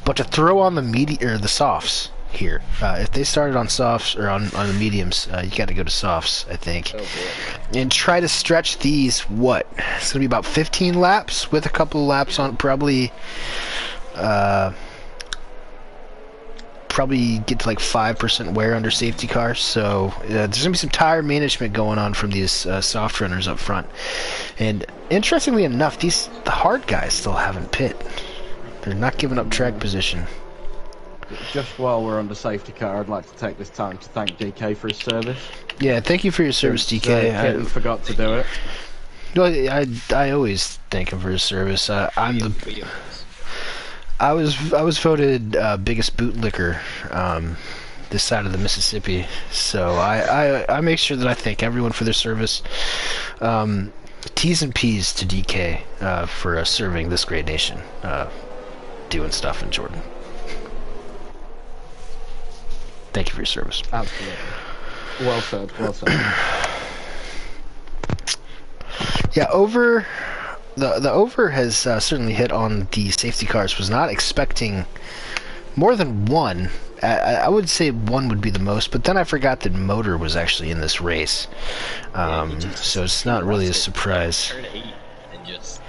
but to throw on the softs here. If they started on softs or on the mediums, you got to go to softs, I think.
Oh boy.
And try to stretch these, what? It's going to be about 15 laps with a couple of laps on, probably get to like 5% wear under safety cars. So there's going to be some tire management going on from these soft runners up front. And interestingly enough, the hard guys still haven't pit. They're not giving up track position.
Just while we're on the safety car, I'd like to take this time to thank DK for his service.
Yeah, thank you for your service, DK.
Kitten forgot to do it.
Well, I always thank him for his service. I was voted biggest bootlicker this side of the Mississippi, so I make sure that I thank everyone for their service. T's and P's to DK for serving this great nation, doing stuff in Jordan. Thank you for your service.
Absolutely. Well said, well said.
Yeah, the over has certainly hit on the safety cars. Was not expecting more than one. I would say one would be the most, but then I forgot that Motor was actually in this race. So it's not really a surprise.
Turn 8 and just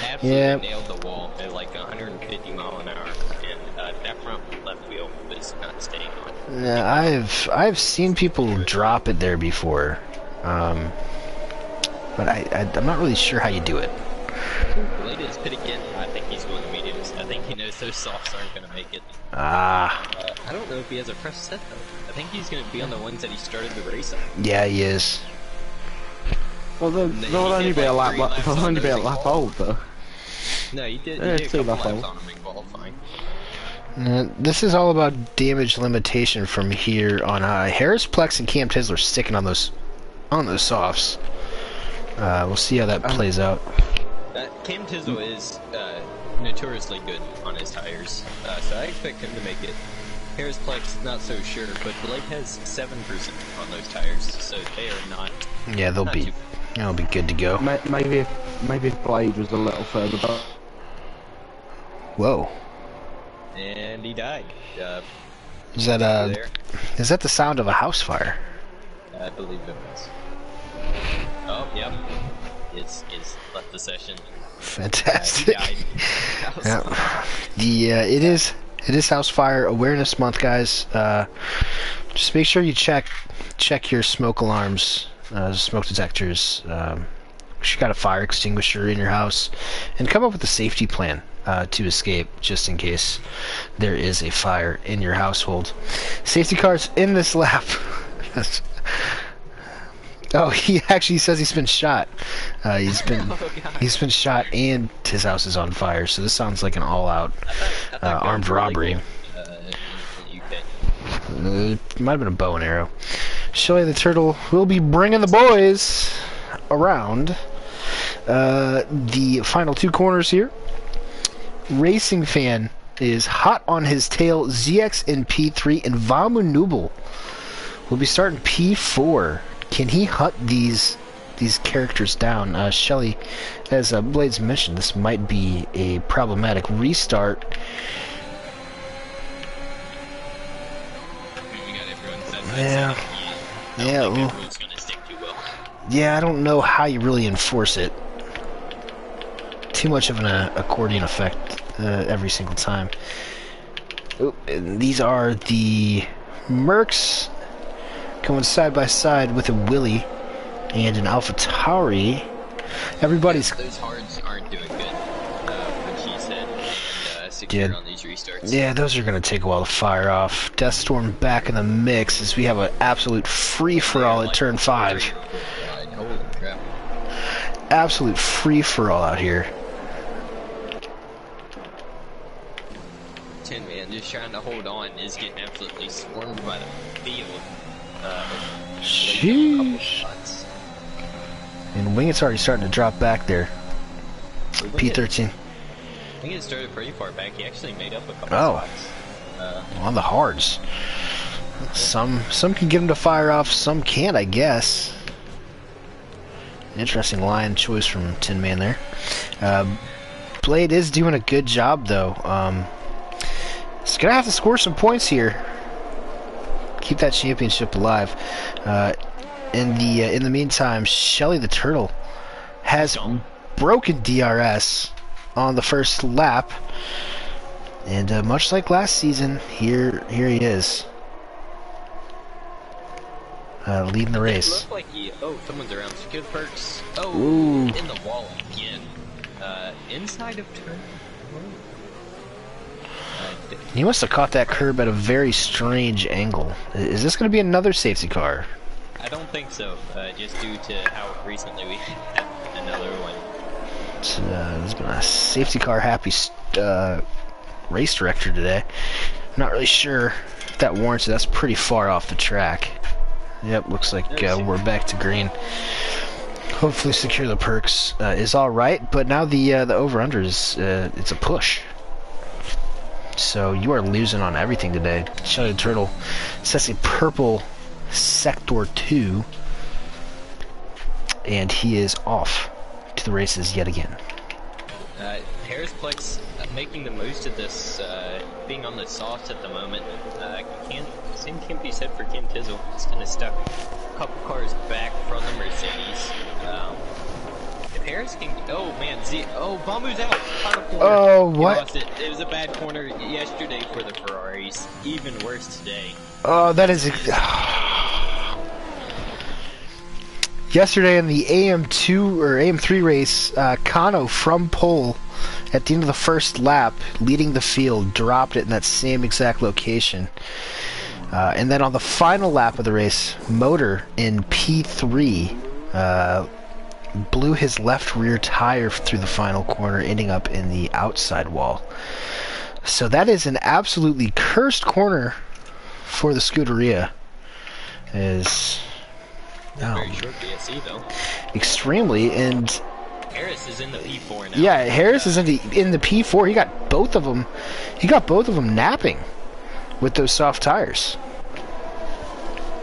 absolutely nailed the wall at like 150 mile an hour, and that front left wheel was not staying on.
Yeah, I've seen people drop it there before, but I'm not really sure how you do it.
Blade is pit again. I think he's going to mediums. I think he knows those softs aren't going to make it.
Ah.
I don't know if he has a fresh set though. I think he's going to be on the ones that he started the race on.
Yeah, he is.
Well, there'll only be a lap. There'll only be a lap old though.
No, he did a couple laps on him in qualifying.
This is all about damage limitation from here on high. Harris, Plex, and Cam Tisler sticking on those softs. We'll see how that plays out.
Cam Tisler is notoriously good on his tires, so I expect him to make it. Harris Plex, not so sure, but Blake has 7% on those tires, so they are not.
Yeah, they'll be good to go.
Maybe if Blade was a little further back.
Whoa.
And he died.
Is that the sound of a house fire?
I believe it was. Oh, yep. It's left the session.
Fantastic.
He died.
It is House Fire Awareness Month, guys. Just make sure you check your smoke alarms, smoke detectors. You got a fire extinguisher in your house, and come up with a safety plan to escape, just in case there is a fire in your household. Safety cars in this lap. Oh, he actually says he's been shot. He's been shot, and his house is on fire. So this sounds like an all-out armed robbery. It might have been a bow and arrow. Shelly the Turtle will be bringing the boys around the final two corners here. Racing Fan is hot on his tail. ZX in P3, and Vamu Nubel will be starting P4. Can he hunt these characters down? Shelly, as Blades mentioned, this might be a problematic restart. Yeah. Yeah, I don't know how you really enforce it. Too much of an accordion effect every single time. Oh, and these are the Mercs going side by side with a Willy and an Alpha Tauri. Everybody's...
Those hards aren't doing good, what she said, and secure on these restarts.
Yeah, those are going to take a while to fire off. Deathstorm back in the mix as we have an absolute free-for-all at turn 5.
Holy crap.
Absolute free-for-all out here.
Tin Man just trying to hold on is getting absolutely swarmed by the field.
Sheesh. And Winget's already starting to drop back there. P13.
I think it started pretty far back. He actually made up a couple spots.
On the hards. Some can get him to fire off, some can't, I guess. Interesting line choice from Tin Man there. Blade is doing a good job, though. He's gonna have to score some points here. keep that championship alive. In the meantime, Shelly the Turtle has broken DRS on the first lap, and much like last season, here he is, leading the race.
It looked like someone's around. Secure perks. Oh,
Ooh.
in the wall again. Inside of turn.
He must have caught that curb at a very strange angle. Is this going to be another safety car?
I don't think so, just due to how recently we had another one.
There's been a safety car happy race director today. I'm not really sure if that warrants it. That's pretty far off the track. Yep, looks like we're back to green. Hopefully Secure the Perks is alright, but now the over-under is it's a push. So you are losing on everything today. Shelly the Turtle sets a purple Sector 2, and he is off to the races yet again.
Harrisplex making the most of this, being on the softs at the moment. Same can't be said for Ken Tizzle. He's kind of stuck a couple cars back from the Mercedes. If Harris can, Bamu's out. Final corner.
Oh, what?
He lost it. It was a bad corner yesterday for the Ferraris. Even worse today.
Oh, that is. Yesterday in the AM2 or AM3 race, Kano from pole at the end of the first lap, leading the field, dropped it in that same exact location. And then on the final lap of the race, Motor in P3 blew his left rear tire through the final corner, ending up in the outside wall. So that is an absolutely cursed corner for the Scuderia.
Very short BSC though.
Extremely, and
Harris is in the P4 now.
yeah, Harris is in the P4. He got both of them. He got both of them napping with those soft tires.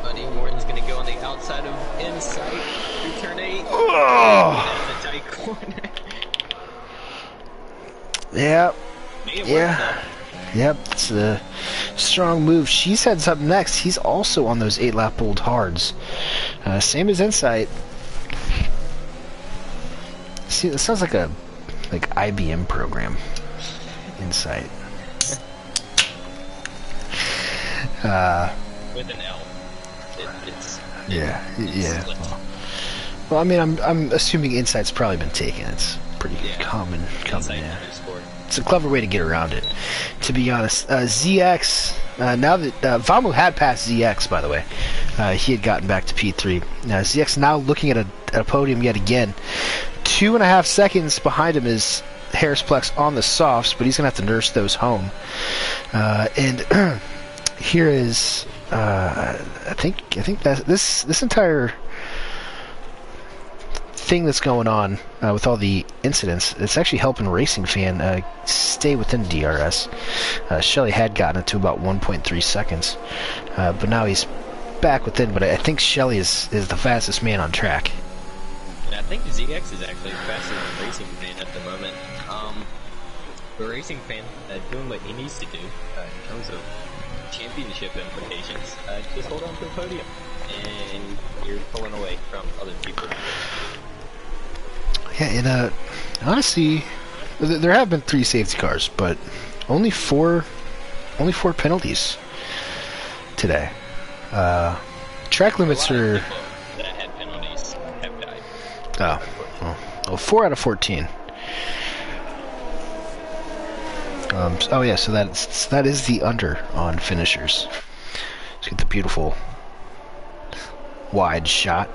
Buddy Morton's gonna go on the outside of Insight through turn 8.
Oh.
That's a tight corner.
Yeah.
Made it
Yeah.
work,
Yep, it's a strong move. She's heads up next. He's also on those 8-lap old hards. Same as Insight. See, it sounds like a IBM program. Insight.
with an L.
Yeah. Well, I mean, I'm assuming Insight's probably been taken. It's pretty common. Yeah. It's a clever way to get around it, to be honest. ZX, now that Vamu had passed ZX, by the way, he had gotten back to P3. ZX now looking at a podium yet again. 2.5 seconds behind him is Harrisplex on the softs, but he's gonna have to nurse those home. And here is, I think that this entire thing that's going on with all the incidents, it's actually helping Racing Fan stay within DRS. Shelly had gotten it to about 1.3 seconds, but now he's back within. But I think Shelly is the fastest man on track.
And I think ZX is actually faster than Racing Fan at the moment. But Racing Fan doing what he needs to do in terms of championship implications. Just hold on to the podium, and you're pulling away from other people.
Yeah, and honestly, there have been 3 safety cars, but only four penalties today. Track limits are.
That had penalties have died.
Well, 4 out of 14. So that is the under on finishers. Let's get the beautiful wide shot.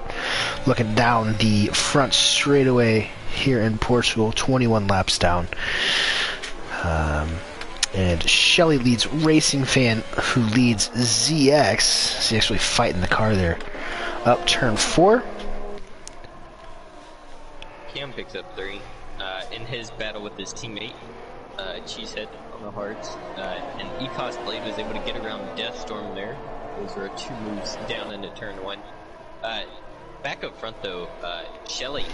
Looking down the front straightaway here in Portugal, 21 laps down. And Shelly leads Racing Fan, who leads ZX. He's actually fighting the car there. Up turn 4.
Cam picks up 3 in his battle with his teammate. Cheesehead on the hards, and Ecos Blade was able to get around Deathstorm there. Those were 2 moves down into turn 1. Back up front though, Shelly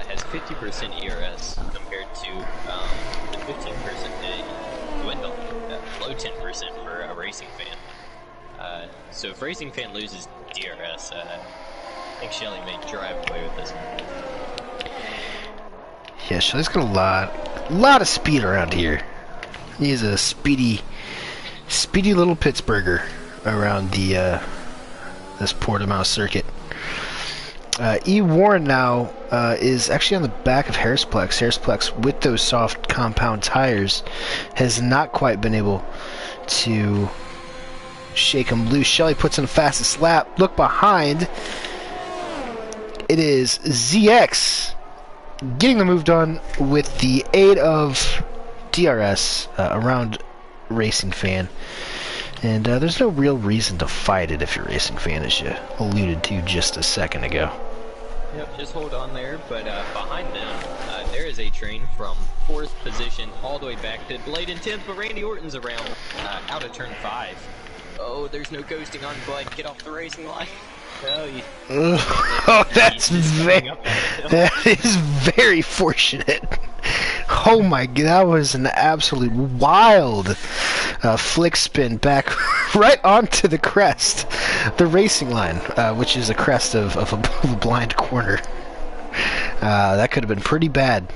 has 50% ERS compared to the 15% Dwindle, below 10% for a Racing Fan. So if Racing Fan loses DRS, I think Shelly may drive away with this one.
Yeah, Shelly's got a lot of speed around here. He's a speedy little Pittsburgher around the this Portimao circuit. E. Warren now is actually on the back of Harrisplex. Harrisplex, with those soft compound tires, has not quite been able to shake him loose. Shelly puts in the fastest lap. Look behind. It is ZX getting the move done with the aid of DRS around Racing Fan. And there's no real reason to fight it if you're Racing Fan, as you alluded to just a second ago.
Yep, just hold on there, but behind them, there is a train from 4th position all the way back to late in 10th, but Randy Orton's around out of turn 5. Oh, there's no ghosting on Bud. Get off the racing line.
Oh, that is very fortunate. Oh my god, that was an absolute wild flick spin back right onto the crest, the racing line, which is a crest of a blind corner. That could have been pretty bad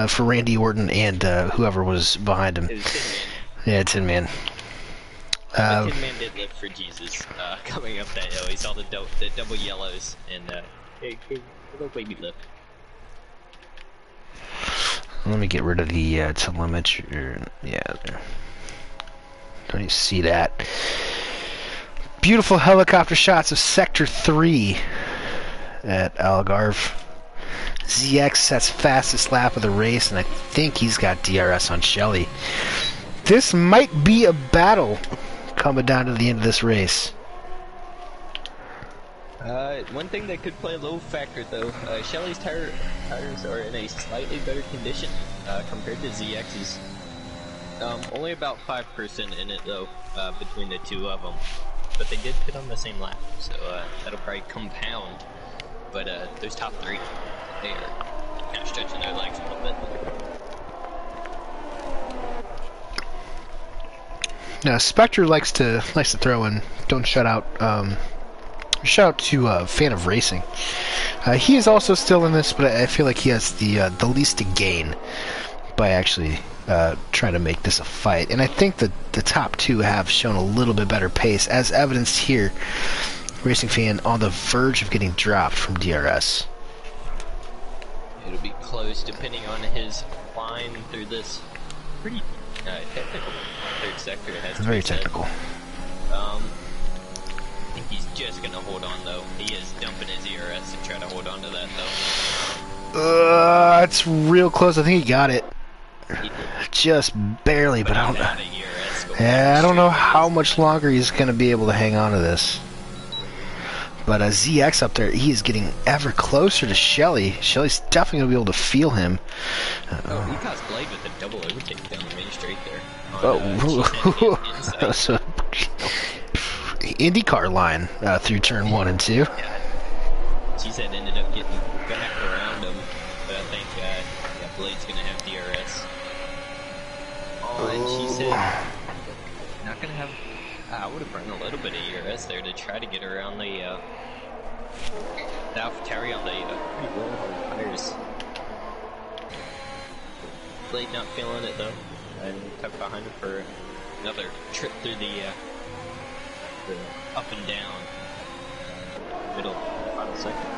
for Randy Orton and whoever was behind him. Yeah, Tin Man.
The Tin Man did live for Jesus coming up that hill. He saw the double yellows and little baby lip.
Let me get rid of the telemetry. Yeah, there. Don't you see that? Beautiful helicopter shots of Sector 3 at Algarve. ZX sets fastest lap of the race, and I think he's got DRS on Shelly. This might be a battle coming down to the end of this race.
One thing that could play a little factor, though, Shelly's tires are in a slightly better condition compared to ZX's. Only about 5% in it, though, between the two of them. But they did pit on the same lap, so that'll probably compound. But those top 3, they are kind of stretching their legs a little bit.
Now, Spectre likes to throw in. Don't shut out. Shout out to Fan of Racing. He is also still in this, but I feel like he has the least to gain by actually trying to make this a fight. And I think that the top 2 have shown a little bit better pace, as evidenced here. Racing Fan on the verge of getting dropped from DRS.
It'll be close, depending on his line through this pretty technical 3rd sector. It has
Very technical.
I think he's just gonna hold on, though. He is dumping his ERS to try to hold on to that, though.
It's real close. I think he got it. Just barely, but I don't know. Yeah, I don't know how much longer he's gonna be able to hang on to this. But ZX up there, he is getting ever closer to Shelly. Shelly's definitely gonna be able to feel him.
He caused Blade with a double overtake down the main straight there.
So, IndyCar line through turn 1 and 2.
Yeah. She said ended up getting back around him, but I think Blade's gonna have DRS. Oh, and she said not gonna have. I would have run a little bit of ERS there to try to get around the AlphaTauri on the pretty low hard tires. Blade not feeling it though, and tucked behind him for another trip through the up and down middle final sector.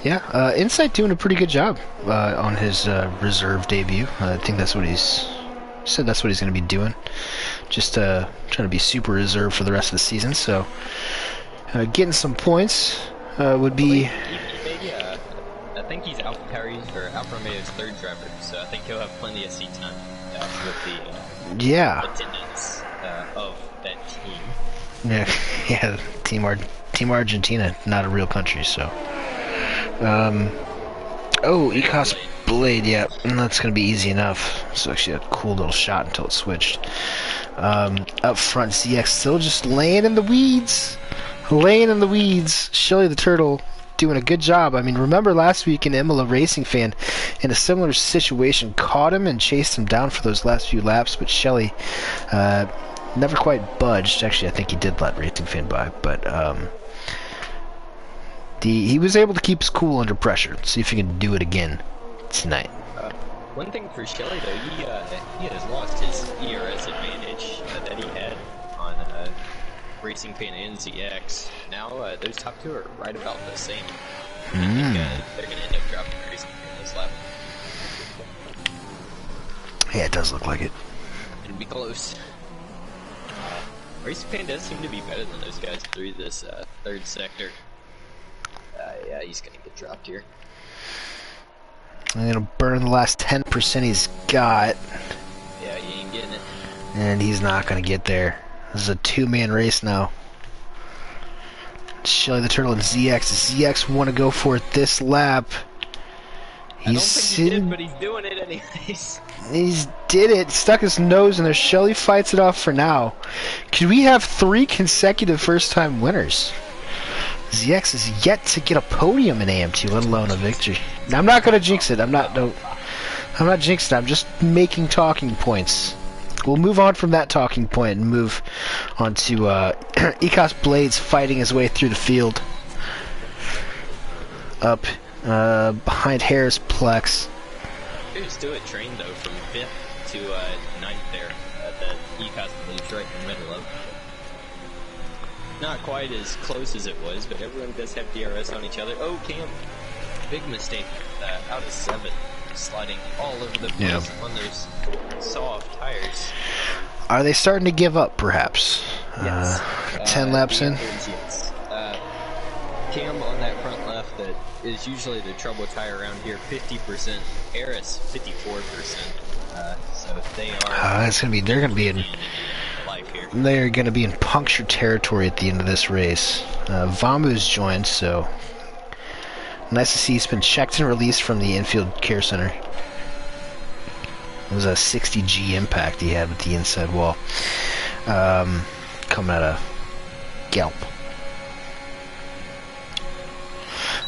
Yeah, Insight doing a pretty good job on his reserve debut. I think that's what he's said. That's what he's going to be doing. Just trying to be super reserved for the rest of the season. So getting some points would be.
I think he's AlphaTauri's or Alfa Romeo's 3rd driver, so I think he'll have plenty of seat time with the attendance of that team.
Yeah, Team Argentina, not a real country, so. Ecos Blade, yeah, that's gonna be easy enough. It's actually a cool little shot until it switched. Up front, ZX still just laying in the weeds. Shelly the Turtle doing a good job. I mean, remember last week an Imola Racing fan in a similar situation caught him and chased him down for those last few laps, but Shelley never quite budged. Actually, I think he did let Racing fan by, but he was able to keep his cool under pressure. See if he can do it again tonight.
One thing for Shelley though, he has lost his ERS advantage that he had on Racing Fan and ZX. Now those top two are right about the same. I think they're going to end up dropping Racing Fan this lap.
Yeah, it does look like it.
It'll be close. Racing Fan does seem to be better than those guys through this third sector. Yeah, he's going to get dropped here.
I'm going to burn the last 10% he's got.
Yeah, he ain't getting it.
And he's not going to get there. This is a two-man race now. Shelley the Turtle and ZX. ZX want to go for it this lap.
I don't think he did, but he's doing it anyways.
He's did it. Stuck his nose in there. Shelley fights it off for now. Could we have 3 consecutive first-time winners? ZX is yet to get a podium in AM2, let alone a victory. Now, I'm not going to jinx it. I'm not jinxing it. I'm just making talking points. We'll move on from that talking point and move on to Ecos Blades fighting his way through the field. Up behind Harris Plex.
Here's Stewart trained though from 5th to 9th there. The Ecos Blades right in the middle of. Not quite as close as it was, but everyone does have DRS on each other. Oh, Cam, big mistake. Out of 7, sliding all over the place on those soft tires.
Are they starting to give up, perhaps?
Yes.
10 laps in?
Yes. Cam on that front left that is usually the trouble tire around here, 50%. Eris, 54%. So they are...
they're going to be in... They're going to be in puncture territory at the end of this race. Vamu's joined, so nice to see he's been checked and released from the infield care center. It was a 60G impact he had with the inside wall coming out of Galp.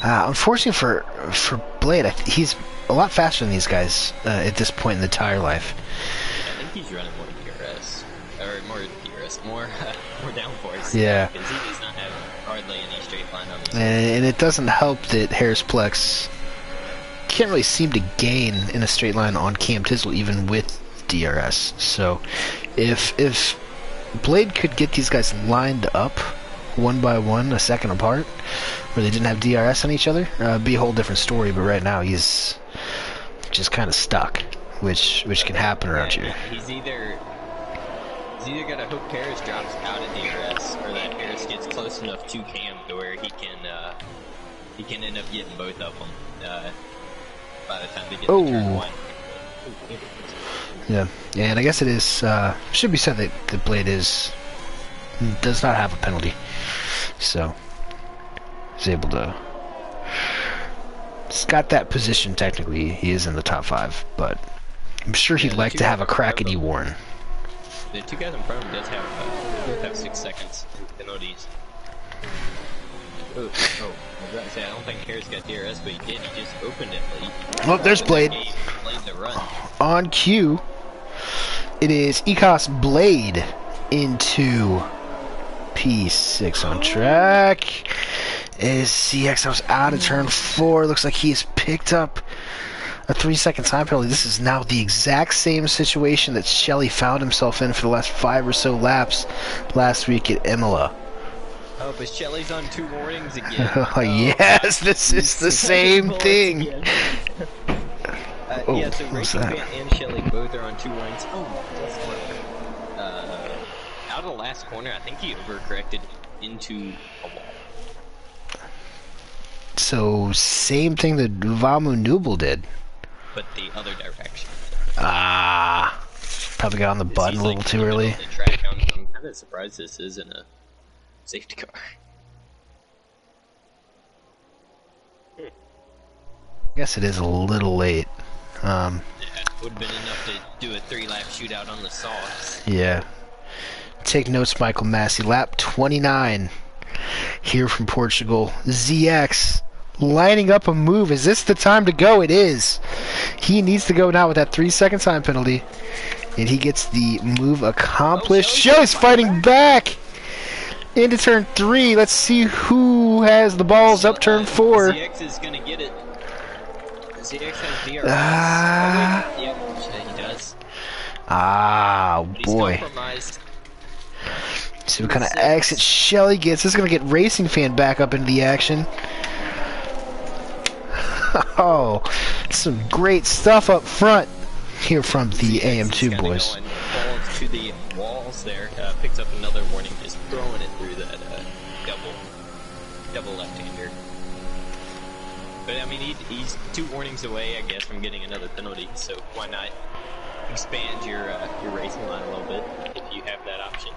Unfortunately for Blade, he's a lot faster than these guys at this point in the tire life.
I think he's running more DRS, or more downforce.
Yeah.
Because he does not have hardly any straight line on his
and it doesn't help that Harris Plex can't really seem to gain in a straight line on Cam Tisdale even with DRS. So if Blade could get these guys lined up one by one, a second apart, where they didn't have DRS on each other, it'd be a whole different story. But right now he's just kind of stuck, which can happen around here.
He's either got to hope Harris drops out of DRS, or that Harris gets close enough to Cam to where he can end up getting both of them by the time they get to turn 1.
Yeah, and I guess it is should be said that the Blade does not have a penalty, so he's able to. He's got that position technically. He is in the top 5, but I'm sure he'd like to have a crack at E. Warren.
The 2 guys in front of him both have 6 seconds penalties. I was about to say, I don't think Harris got DRS, but he did. He just opened it late.
Well, there's Blade.
The run.
On cue, it is Ecos Blade into P6 on track. Is CX was out of turn 4. Looks like he's picked up a 3-second time penalty. This is now the exact same situation that Shelley found himself in for the last 5 or so laps last week at Imola.
Oh, but Shelley's on 2 warnings again.
Yes, this is the same thing.
Yeah, so Racing Fan and Shelley both are on 2 warnings. Oh, that's work. Out of the last corner, I think he overcorrected into a wall.
So, same thing that Vamu Nubel did.
But the other direction.
Probably got on the button a little too early.
I'm kind of surprised this isn't a safety car.
I guess it is a little late.
Yeah, it would have been enough to do a 3-lap shootout on the sauce.
Yeah. Take notes, Michael Massey. Lap 29 here from Portugal. ZX lining up a move. Is this the time to go? It is. He needs to go now with that 3-second time penalty. And he gets the move accomplished. Shelley's fighting back into turn 3. Let's see who has the balls up turn 4.
ZX is going to get it. ZX has DRS. Yep, he does.
Boy. See what kind of exit Shelley gets. This is going to get Racing Fan back up into the action. Oh, some great stuff up front here from the AM2 boys.
Falls to the walls there. Picks up another warning, just throwing it through that double left-hander. But I mean, he's 2 warnings away, I guess, from getting another penalty. So why not expand your racing line a little bit if you have that option?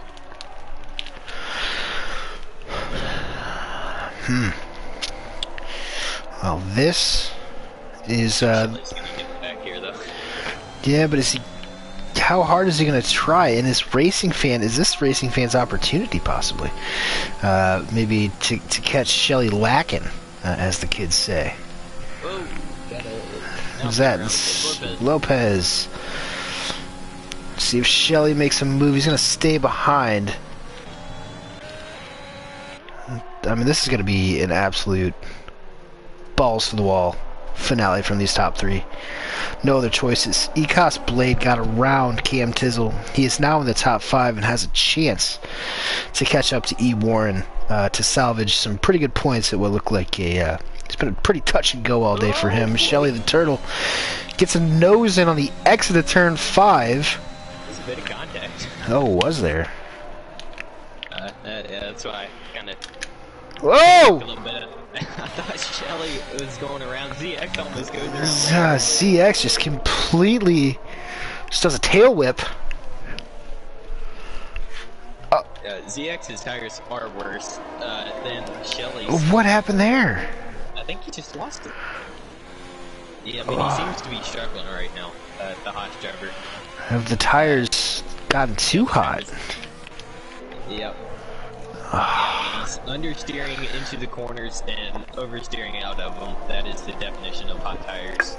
Well, this is
Shelley's gonna get back here, though.
yeah, but is he? How hard is he going to try? And is this Racing Fan's opportunity, possibly? Maybe to catch Shelley lacking, as the kids say.
Whoa,
Who's that? It's Lopez. See if Shelley makes a move. He's going to stay behind. I mean, this is going to be an absolute balls to the wall finale from these top 3. No other choices. Ecos Blade got around Cam Tizzle. He is now in the top 5 and has a chance to catch up to E. Warren to salvage some pretty good points at what looked like a... it's been a pretty touch and go all day for him. Shelley the Turtle gets a nose in on the exit of turn 5.
There's a bit of contact.
Oh, was there?
Yeah, that's why I kind of...
Whoa!
A little bit. I thought Shelley was going around. ZX almost goes around.
ZX just completely just does a tail whip.
ZX's tires are worse than Shelley's.
What happened there?
I think he just lost it. Yeah, I mean, he seems to be struggling right now, the hot driver.
Have the tires gotten too hot?
Yep. Yeah, he's understeering into the corners and oversteering out of them. That is the definition of hot tires.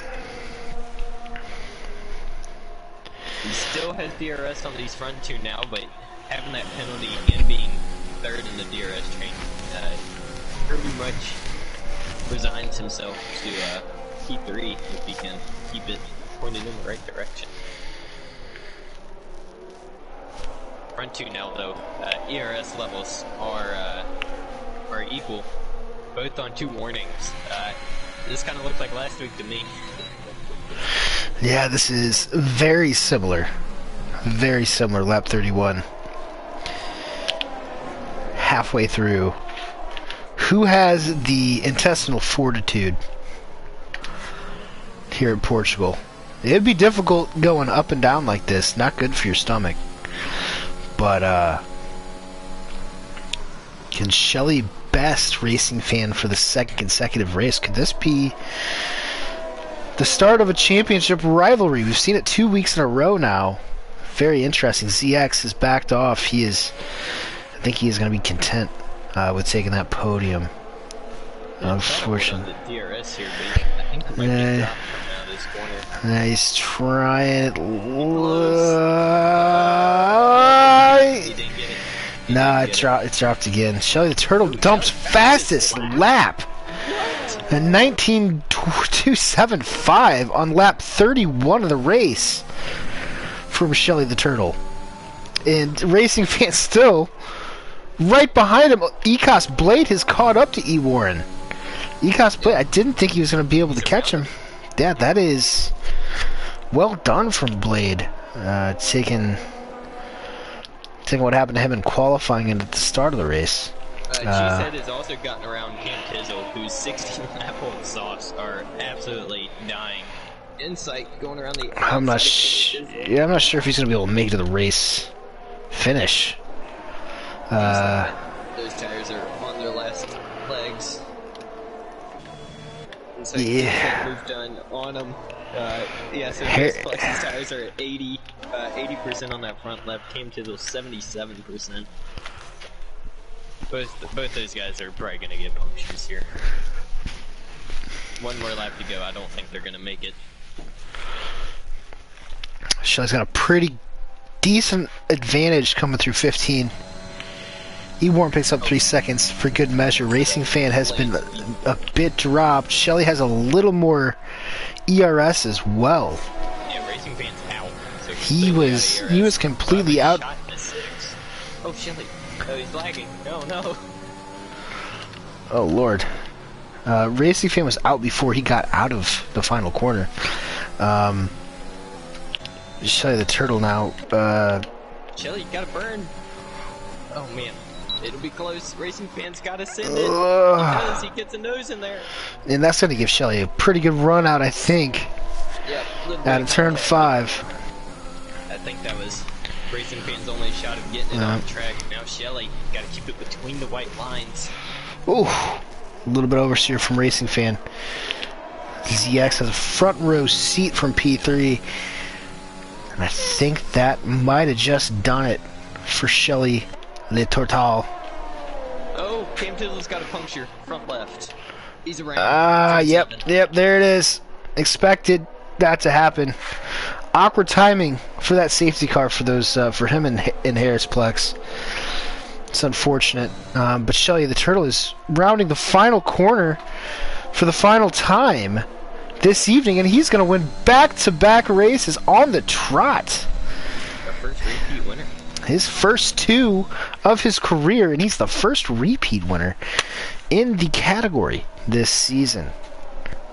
He still has DRS on these front 2 now, but having that penalty and being 3rd in the DRS train pretty much resigns himself to P3 if he can keep it pointed in the right direction. Front 2 now, though, ERS levels are equal, both on 2 warnings. This kind of looks like last week to me.
Yeah, this is very similar. Very similar, lap 31. Halfway through. Who has the intestinal fortitude here in Portugal? It'd be difficult going up and down like this. Not good for your stomach. But, can Shelley best Racing Fan for the 2nd consecutive race? Could this be the start of a championship rivalry? We've seen it 2 weeks in a row now. Very interesting. ZX has backed off. I think he is going to be content with taking that podium. Unfortunately.
The DRS here, but I think he might be dropped coming out of this corner.
He's trying.
He didn't get it.
Nah, it dropped again. Shelley the Turtle dumps fastest lap. A 19.275 on lap 31 of the race from Shelley the Turtle. And Racing Fan still right behind him. Ecos Blade has caught up to E. Warren. Ecos Blade, I didn't think he was going to be able to catch him. Yeah, that is well done from Blade. Taking what happened to him in qualifying and at the start of the race.
G-Set has also gotten around Cam Tizzle, whose 16 lap old softs are absolutely dying. Insight going around the
I'm not sure if he's going to be able to make it to the race finish.
Those tires are on their last legs. Insight
Yeah.
moved done on them. Yeah, so his tires are at 80% on that front left. Cam Tizzle 77%. Both those guys are probably gonna get punctures here. one more lap to go. I don't think they're gonna make it.
Shelley's got a pretty decent advantage coming through 15. E-Warren picks up 3 seconds for good measure. Racing Fan has been a bit dropped. Shelley has a little more ERS as well.
Yeah, Racing Fan's out. So
He was completely out.
Oh, Shelley. Oh, he's lagging. Oh, no.
Oh, Lord. Racing Fan was out before he got out of the final corner. Shelley the Turtle now.
Shelley, you gotta burn. Oh, man. It'll be close. Racing Fan's gotta send it. Because he gets a nose in there.
And that's going to give Shelley a pretty good run out, I think.
Yeah.
Out of turn 5.
I think that was Racing Fan's only shot of getting it on track. Now Shelley gotta keep it between the white lines.
Ooh. A little bit oversteer from Racing Fan. ZX has a front row seat from P3. And I think that might have just done it for Shelley Le Tortal.
Oh, Cam Tizzle's got a puncture. Front left. He's around.
Yep, there it is. Expected that to happen. Awkward timing for that safety car for those for him and Harris Plex. It's unfortunate. But Shelley the Turtle is rounding the final corner for the final time this evening, and he's going to win back-to-back races on the trot.
Our first repeat winner.
His first 2 of his career, and he's the first repeat winner in the category this season.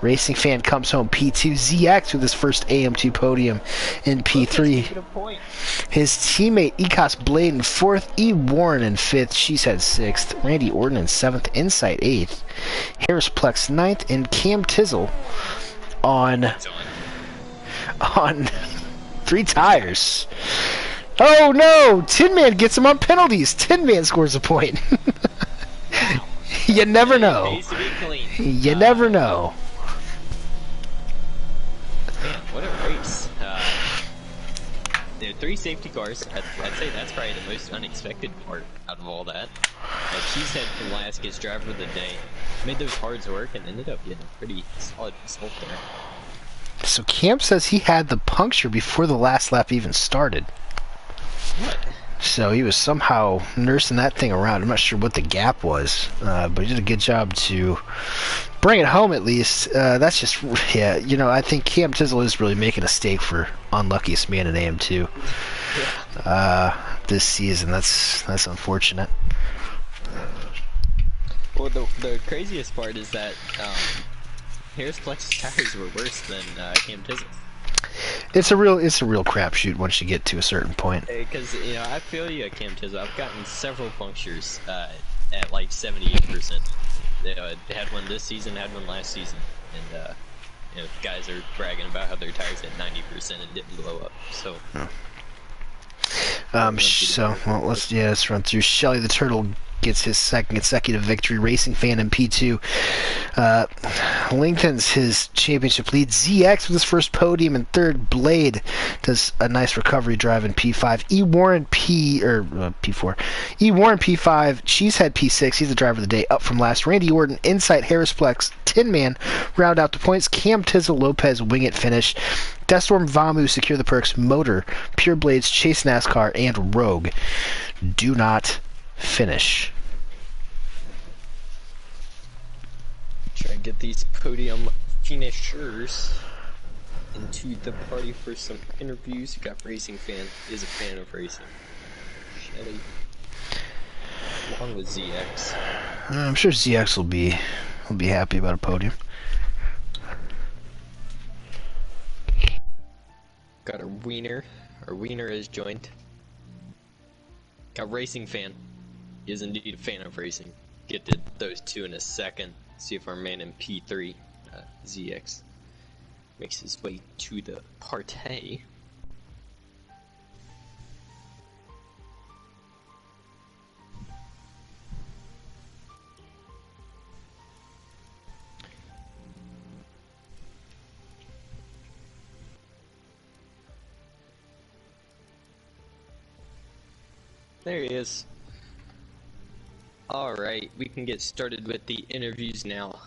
Racing Fan comes home P2. ZX with his first AM2 podium in P3. His teammate Ecos Blade in 4th. E. Warren in 5th. She's had 6th. Randy Orton in 7th. Insight 8th. Harris Plex 9th. And Cam Tizzle on 3 tires. Oh no! Tin Man gets him on penalties. Tin Man scores a point. You never know. You never know.
Man, what a race. There are 3 safety cars. I'd say that's probably the most unexpected part out of all that. Cheesehead from last gets driver of the day. Made those hards work and ended up getting a pretty solid result there.
So Camp says he had the puncture before the last lap even started.
What?
So he was somehow nursing that thing around. I'm not sure what the gap was, but he did a good job to bring it home at least. That's just, yeah, you know, I think Cam Tizzle is really making a stake for unluckiest man in AM2 this season. That's unfortunate.
Well, the craziest part is that Harris Plex's tires were worse than Cam Tizzle's.
It's a real crapshoot once you get to a certain point.
Because you know, I feel you at Cam Tizzle. I've gotten several punctures at like 78%. You know, I had one this season, had one last season, and you know, guys are bragging about how their tires at 90% and didn't blow up. So.
Well, let's run through. Shelley the Turtle gets his second consecutive victory. Racing Fan in P2 lengthens his championship lead. ZX with his first podium in 3rd. Blade does a nice recovery drive in P5. E. Warren P4. E. Warren P5. Cheesehead P6. He's the driver of the day, up from last. Randy Orton, Insight, Harris Plex, Tin Man round out the points. Cam Tizzle, Lopez wing it finish. Deathstorm, Vamu secure the perks. Motor, Pure Blades, Chase NASCAR, and Rogue do not finish.
Try and get these podium finishers into the party for some interviews. You got Racing Fan, is a fan of racing. Shelley, along with ZX.
I'm sure ZX will be happy about a podium.
Got a Wiener. Our Wiener is joined. Got Racing Fan. He is indeed a fan of racing. Get to those 2 in a second. See if our man in P3, ZX, makes his way to the party. There he is. Alright, we can get started with the interviews now.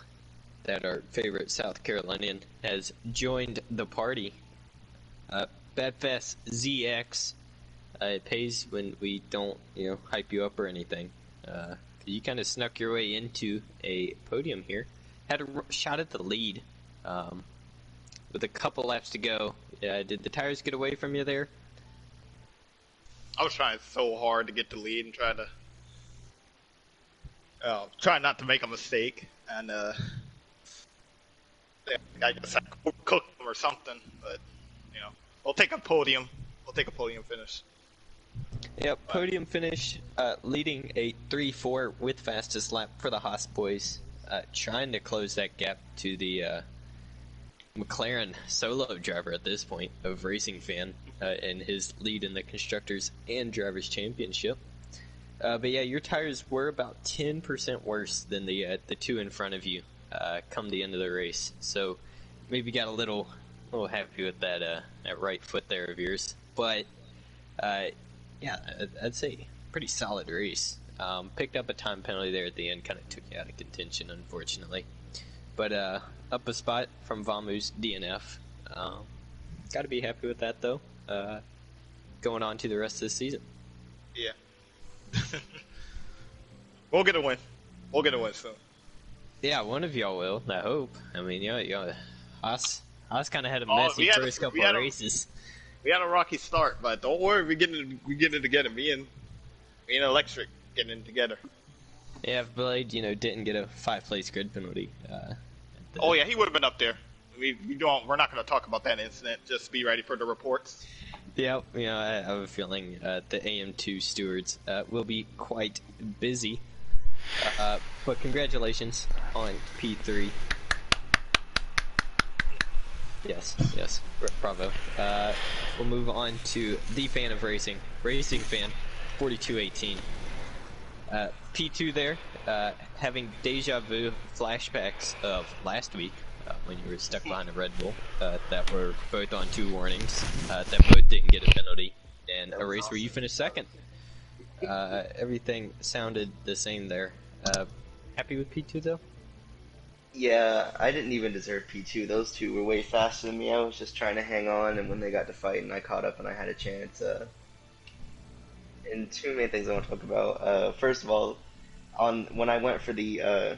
that our favorite South Carolinian has joined the party. Badfast ZX. It pays when we don't, hype you up or anything. You kind of snuck your way into a podium here. Had a shot at the lead with a couple laps to go. Did the tires get away from you there?
I was trying so hard to get the lead and try not to make a mistake, and I guess I cooked them or something. But we'll take a podium. We'll take a podium finish.
Yep, podium finish, leading a 3-4 with fastest lap for the Haas boys, trying to close that gap to the McLaren solo driver at this point of Racing Fan and his lead in the Constructors and Drivers' Championship. But yeah, your tires were about 10% worse than the two in front of you come the end of the race. So maybe got a little happy with that right foot there of yours. But yeah, I'd say pretty solid race. Picked up a time penalty there at the end, kind of took you out of contention, unfortunately. But up a spot from Vamu's DNF. Got to be happy with that, though. Going on to the rest of the season.
Yeah. We'll get a win. We'll get a win soon.
Yeah, one of y'all will, I hope. I mean, Haas kind of had a messy first couple of races.
We had a rocky start, but don't worry, we getting it together. Me and Electric getting it together.
Yeah, if Blade, didn't get a 5-place grid penalty.
Oh yeah, he would have been up there. We're not going to talk about that incident. Just be ready for the reports.
Yeah, I have a feeling the AM2 stewards will be quite busy. But congratulations on P3. Yes, bravo. We'll move on to the fan of racing, Racing Fan 4218. P2 there, having deja vu flashbacks of last week when you were stuck behind a Red Bull that were both on 2 warnings, that both didn't get a penalty, and a race where you finished second. Everything sounded the same there. Happy with P2 though?
Yeah, I didn't even deserve P2. Those two were way faster than me. I was just trying to hang on, and when they got to fighting, I caught up and I had a chance. And 2 main things I want to talk about. First of all, when I went for the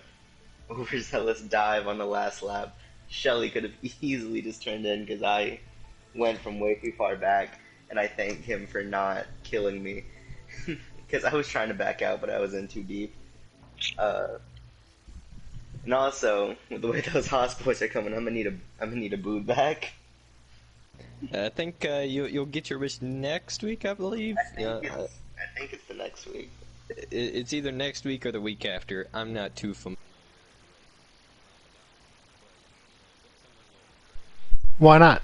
overzealous dive on the last lap, Shelly could have easily just turned in because I went from way too far back, and I thank him for not killing me because I was trying to back out, but I was in too deep. And also, with the way those Haas boys are coming, I'm gonna need a boot back.
I think you'll get your wish next week, I believe.
I think it's the next week.
It's either next week or the week after. I'm not too familiar.
Why not?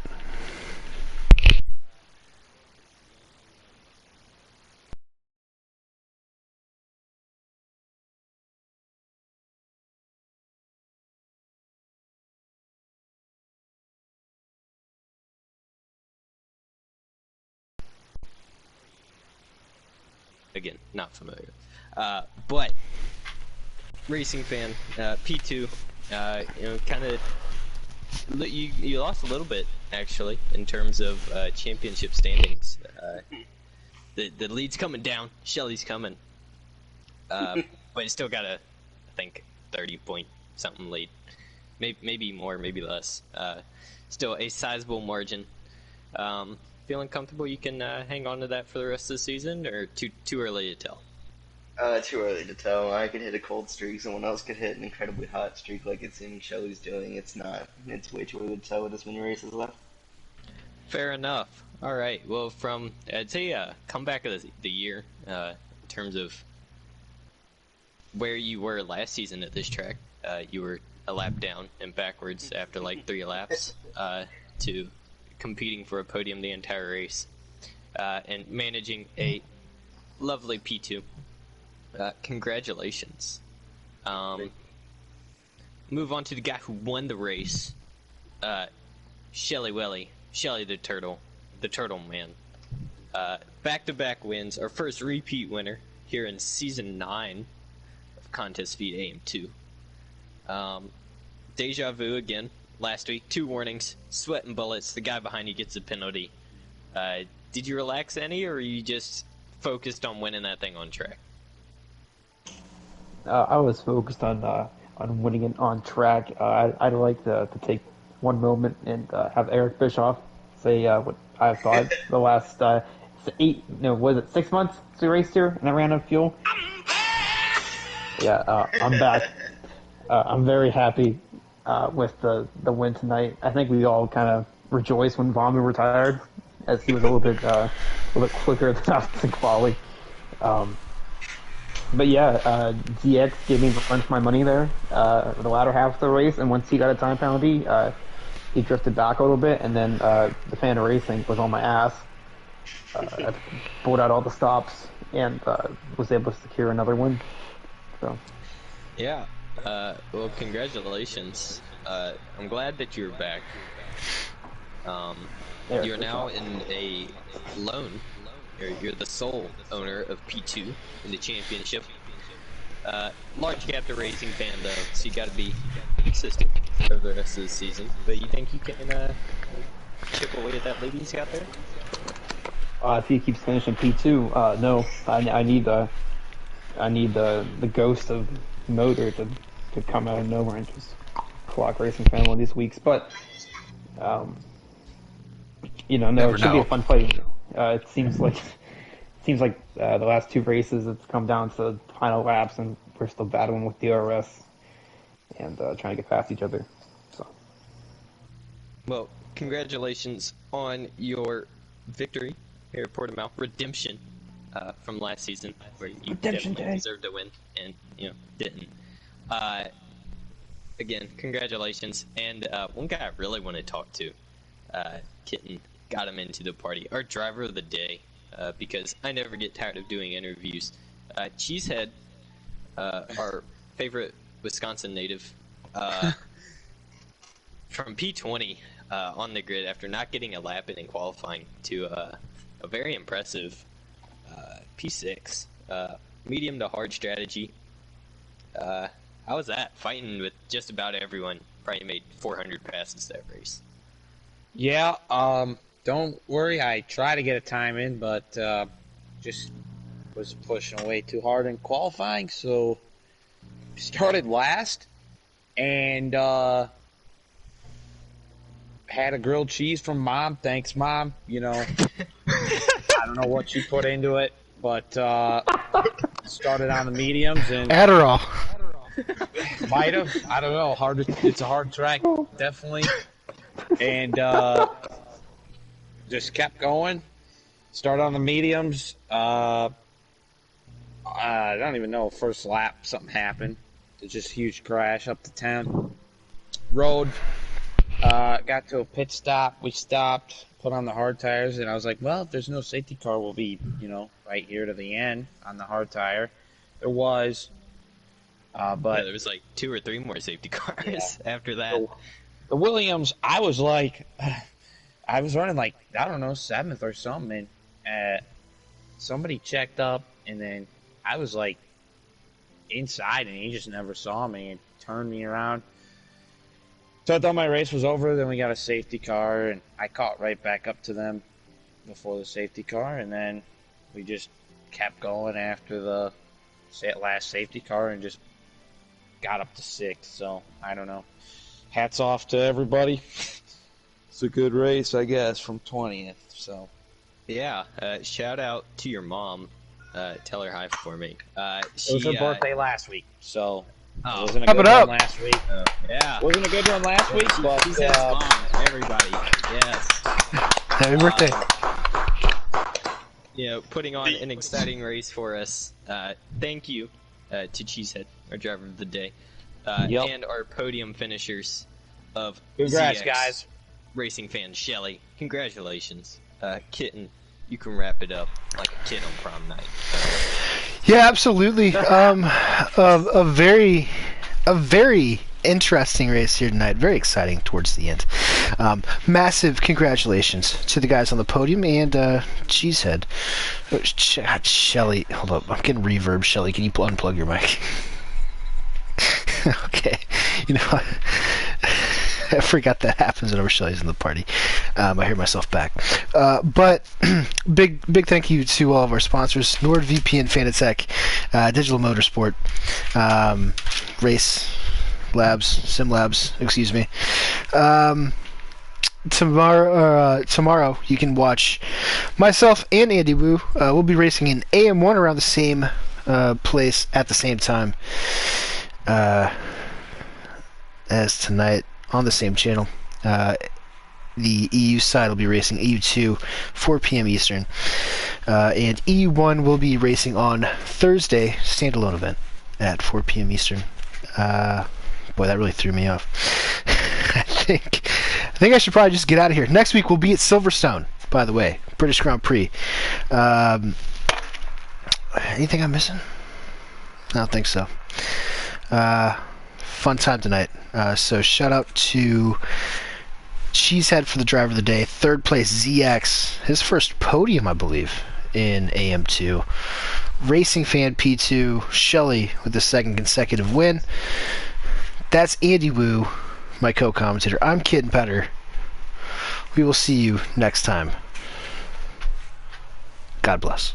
Again, not familiar. But Racing Fan, P2, kind of you lost a little bit actually in terms of championship standings. The lead's coming down. Shelly's coming, but it's still got I think 30 point something lead, maybe more, maybe less. Still a sizable margin. Feeling comfortable you can hang on to that for the rest of the season, or too early to tell?
Too early to tell. I could hit a cold streak, someone else could hit an incredibly hot streak like it seems Shelly's doing. It's not. It's way too early to tell with this many races left.
Fair enough. Alright, well from, I'd say comeback of the year, in terms of where you were last season at this track. You were a lap down and backwards after like 3 laps, to competing for a podium the entire race, and managing a lovely P2. Congratulations. Move on to the guy who won the race, Shelly the Turtle Man. Back-to-back wins, our first repeat winner here in Season 9 of Contest Feed AM2. deja vu again. Last week, 2 warnings, sweating bullets. The guy behind you gets a penalty. Did you relax any, or are you just focused on winning that thing on track?
I was focused on winning it on track. I'd like to take one moment and have Eric Bischoff say what I thought the last 6 months we raced here and I ran out of fuel. Yeah, I'm back. I'm very happy with the win tonight. I think we all kind of rejoiced when Vamu retired, as he was a little bit quicker than us in quali. But yeah, DX gave me a bunch of my money there the latter half of the race, and once he got a time penalty, he drifted back a little bit, and then the fan of racing was on my ass. I pulled out all the stops and was able to secure another win. So.
Yeah. Well, congratulations. I'm glad that you're back. You're now in a loan. You're the sole owner of P2 in the championship. Large gap to racing fan though, so you gotta be consistent over the rest of the season. But you think you can chip away at that lead he's got there?
If he keeps finishing P2, no. I need the ghost of Motor to come out of nowhere and just clock racing fan one of these weeks. But no, it should be a fun fight. It seems like the last 2 races it's come down to final laps, and we're still battling with DRS and trying to get past each other. So.
Well, congratulations on your victory here at Portimao. Redemption from last season, where you definitely deserved to win and didn't. Again, congratulations. And one guy I really want to talk to, Kitten, got him into the party. Our driver of the day, because I never get tired of doing interviews. Cheesehead, our favorite Wisconsin native, from P20 on the grid after not getting a lap in qualifying to a very impressive P6. Medium to hard strategy. How was that? Fighting with just about everyone. Probably made 400 passes that race.
Yeah, don't worry. I tried to get a time in, but just was pushing way too hard in qualifying. So started last and had a grilled cheese from Mom. Thanks, Mom. I don't know what she put into it, but started on the mediums and
Adderall.
Might have. I don't know. It's a hard track, definitely. And just kept going. Started on the mediums. I don't even know. First lap, something happened. It's just a huge crash up the 10. Road. Got to a pit stop. We stopped, put on the hard tires, and I was like, well, if there's no safety car, we'll be, right here to the end on the hard tire. There was. But
there was like 2 or 3 more safety cars after that.
The Williams, I was running like, I don't know, 7th or something. And somebody checked up, and then I was like inside, and he just never saw me and turned me around. So I thought my race was over. Then we got a safety car, and I caught right back up to them before the safety car, and then we just kept going after the last safety car and just got up to 6th. So I don't know. Hats off to everybody. It's a good race, I guess, from 20th. So
yeah, shout out to your mom. Tell her hi for me.
It was her birthday last week, so it
Oh,
wasn't a
Clap
good
it up.
one last week.
yeah.
Wasn't a good one last week, but
She says mom, everybody. Yes.
Happy birthday.
Putting on an exciting race for us. Thank you to Cheesehead, our driver of the day,
Yep.
and our podium finishers of
Congrats,
ZX
guys.
racing fan Shelly. Congratulations. Kitten, you can wrap it up like a kid on prom night.
Yeah, absolutely. A very interesting race here tonight. Very exciting towards the end. Massive congratulations to the guys on the podium and Cheesehead. Shelly, hold up. I'm getting reverb. Shelly, can you unplug your mic? Okay. I forgot that happens whenever Shelly's in the party. I hear myself back. But big thank you to all of our sponsors: NordVPN, Fanatec, Digital Motorsport, Race Labs, Sim Labs. Excuse me. Tomorrow you can watch myself and Andy Wu. We'll be racing in AM1 around the same place at the same time as tonight on the same channel. The EU side will be racing EU2 4 p.m. Eastern, and EU1 will be racing on Thursday, standalone event at 4 p.m. Eastern. Boy, that really threw me off. I think I should probably just get out of here. Next week we'll be at Silverstone, by the way, British Grand Prix. Anything I'm missing? I don't think so. Fun time tonight. So shout out to Cheesehead for the driver of the day. Third place ZX, his first podium, I believe, in AM2. Racing Fan P2, Shelly with the second consecutive win. That's Andy Wu, my co-commentator. I'm Kid Petter. We will see you next time. God bless.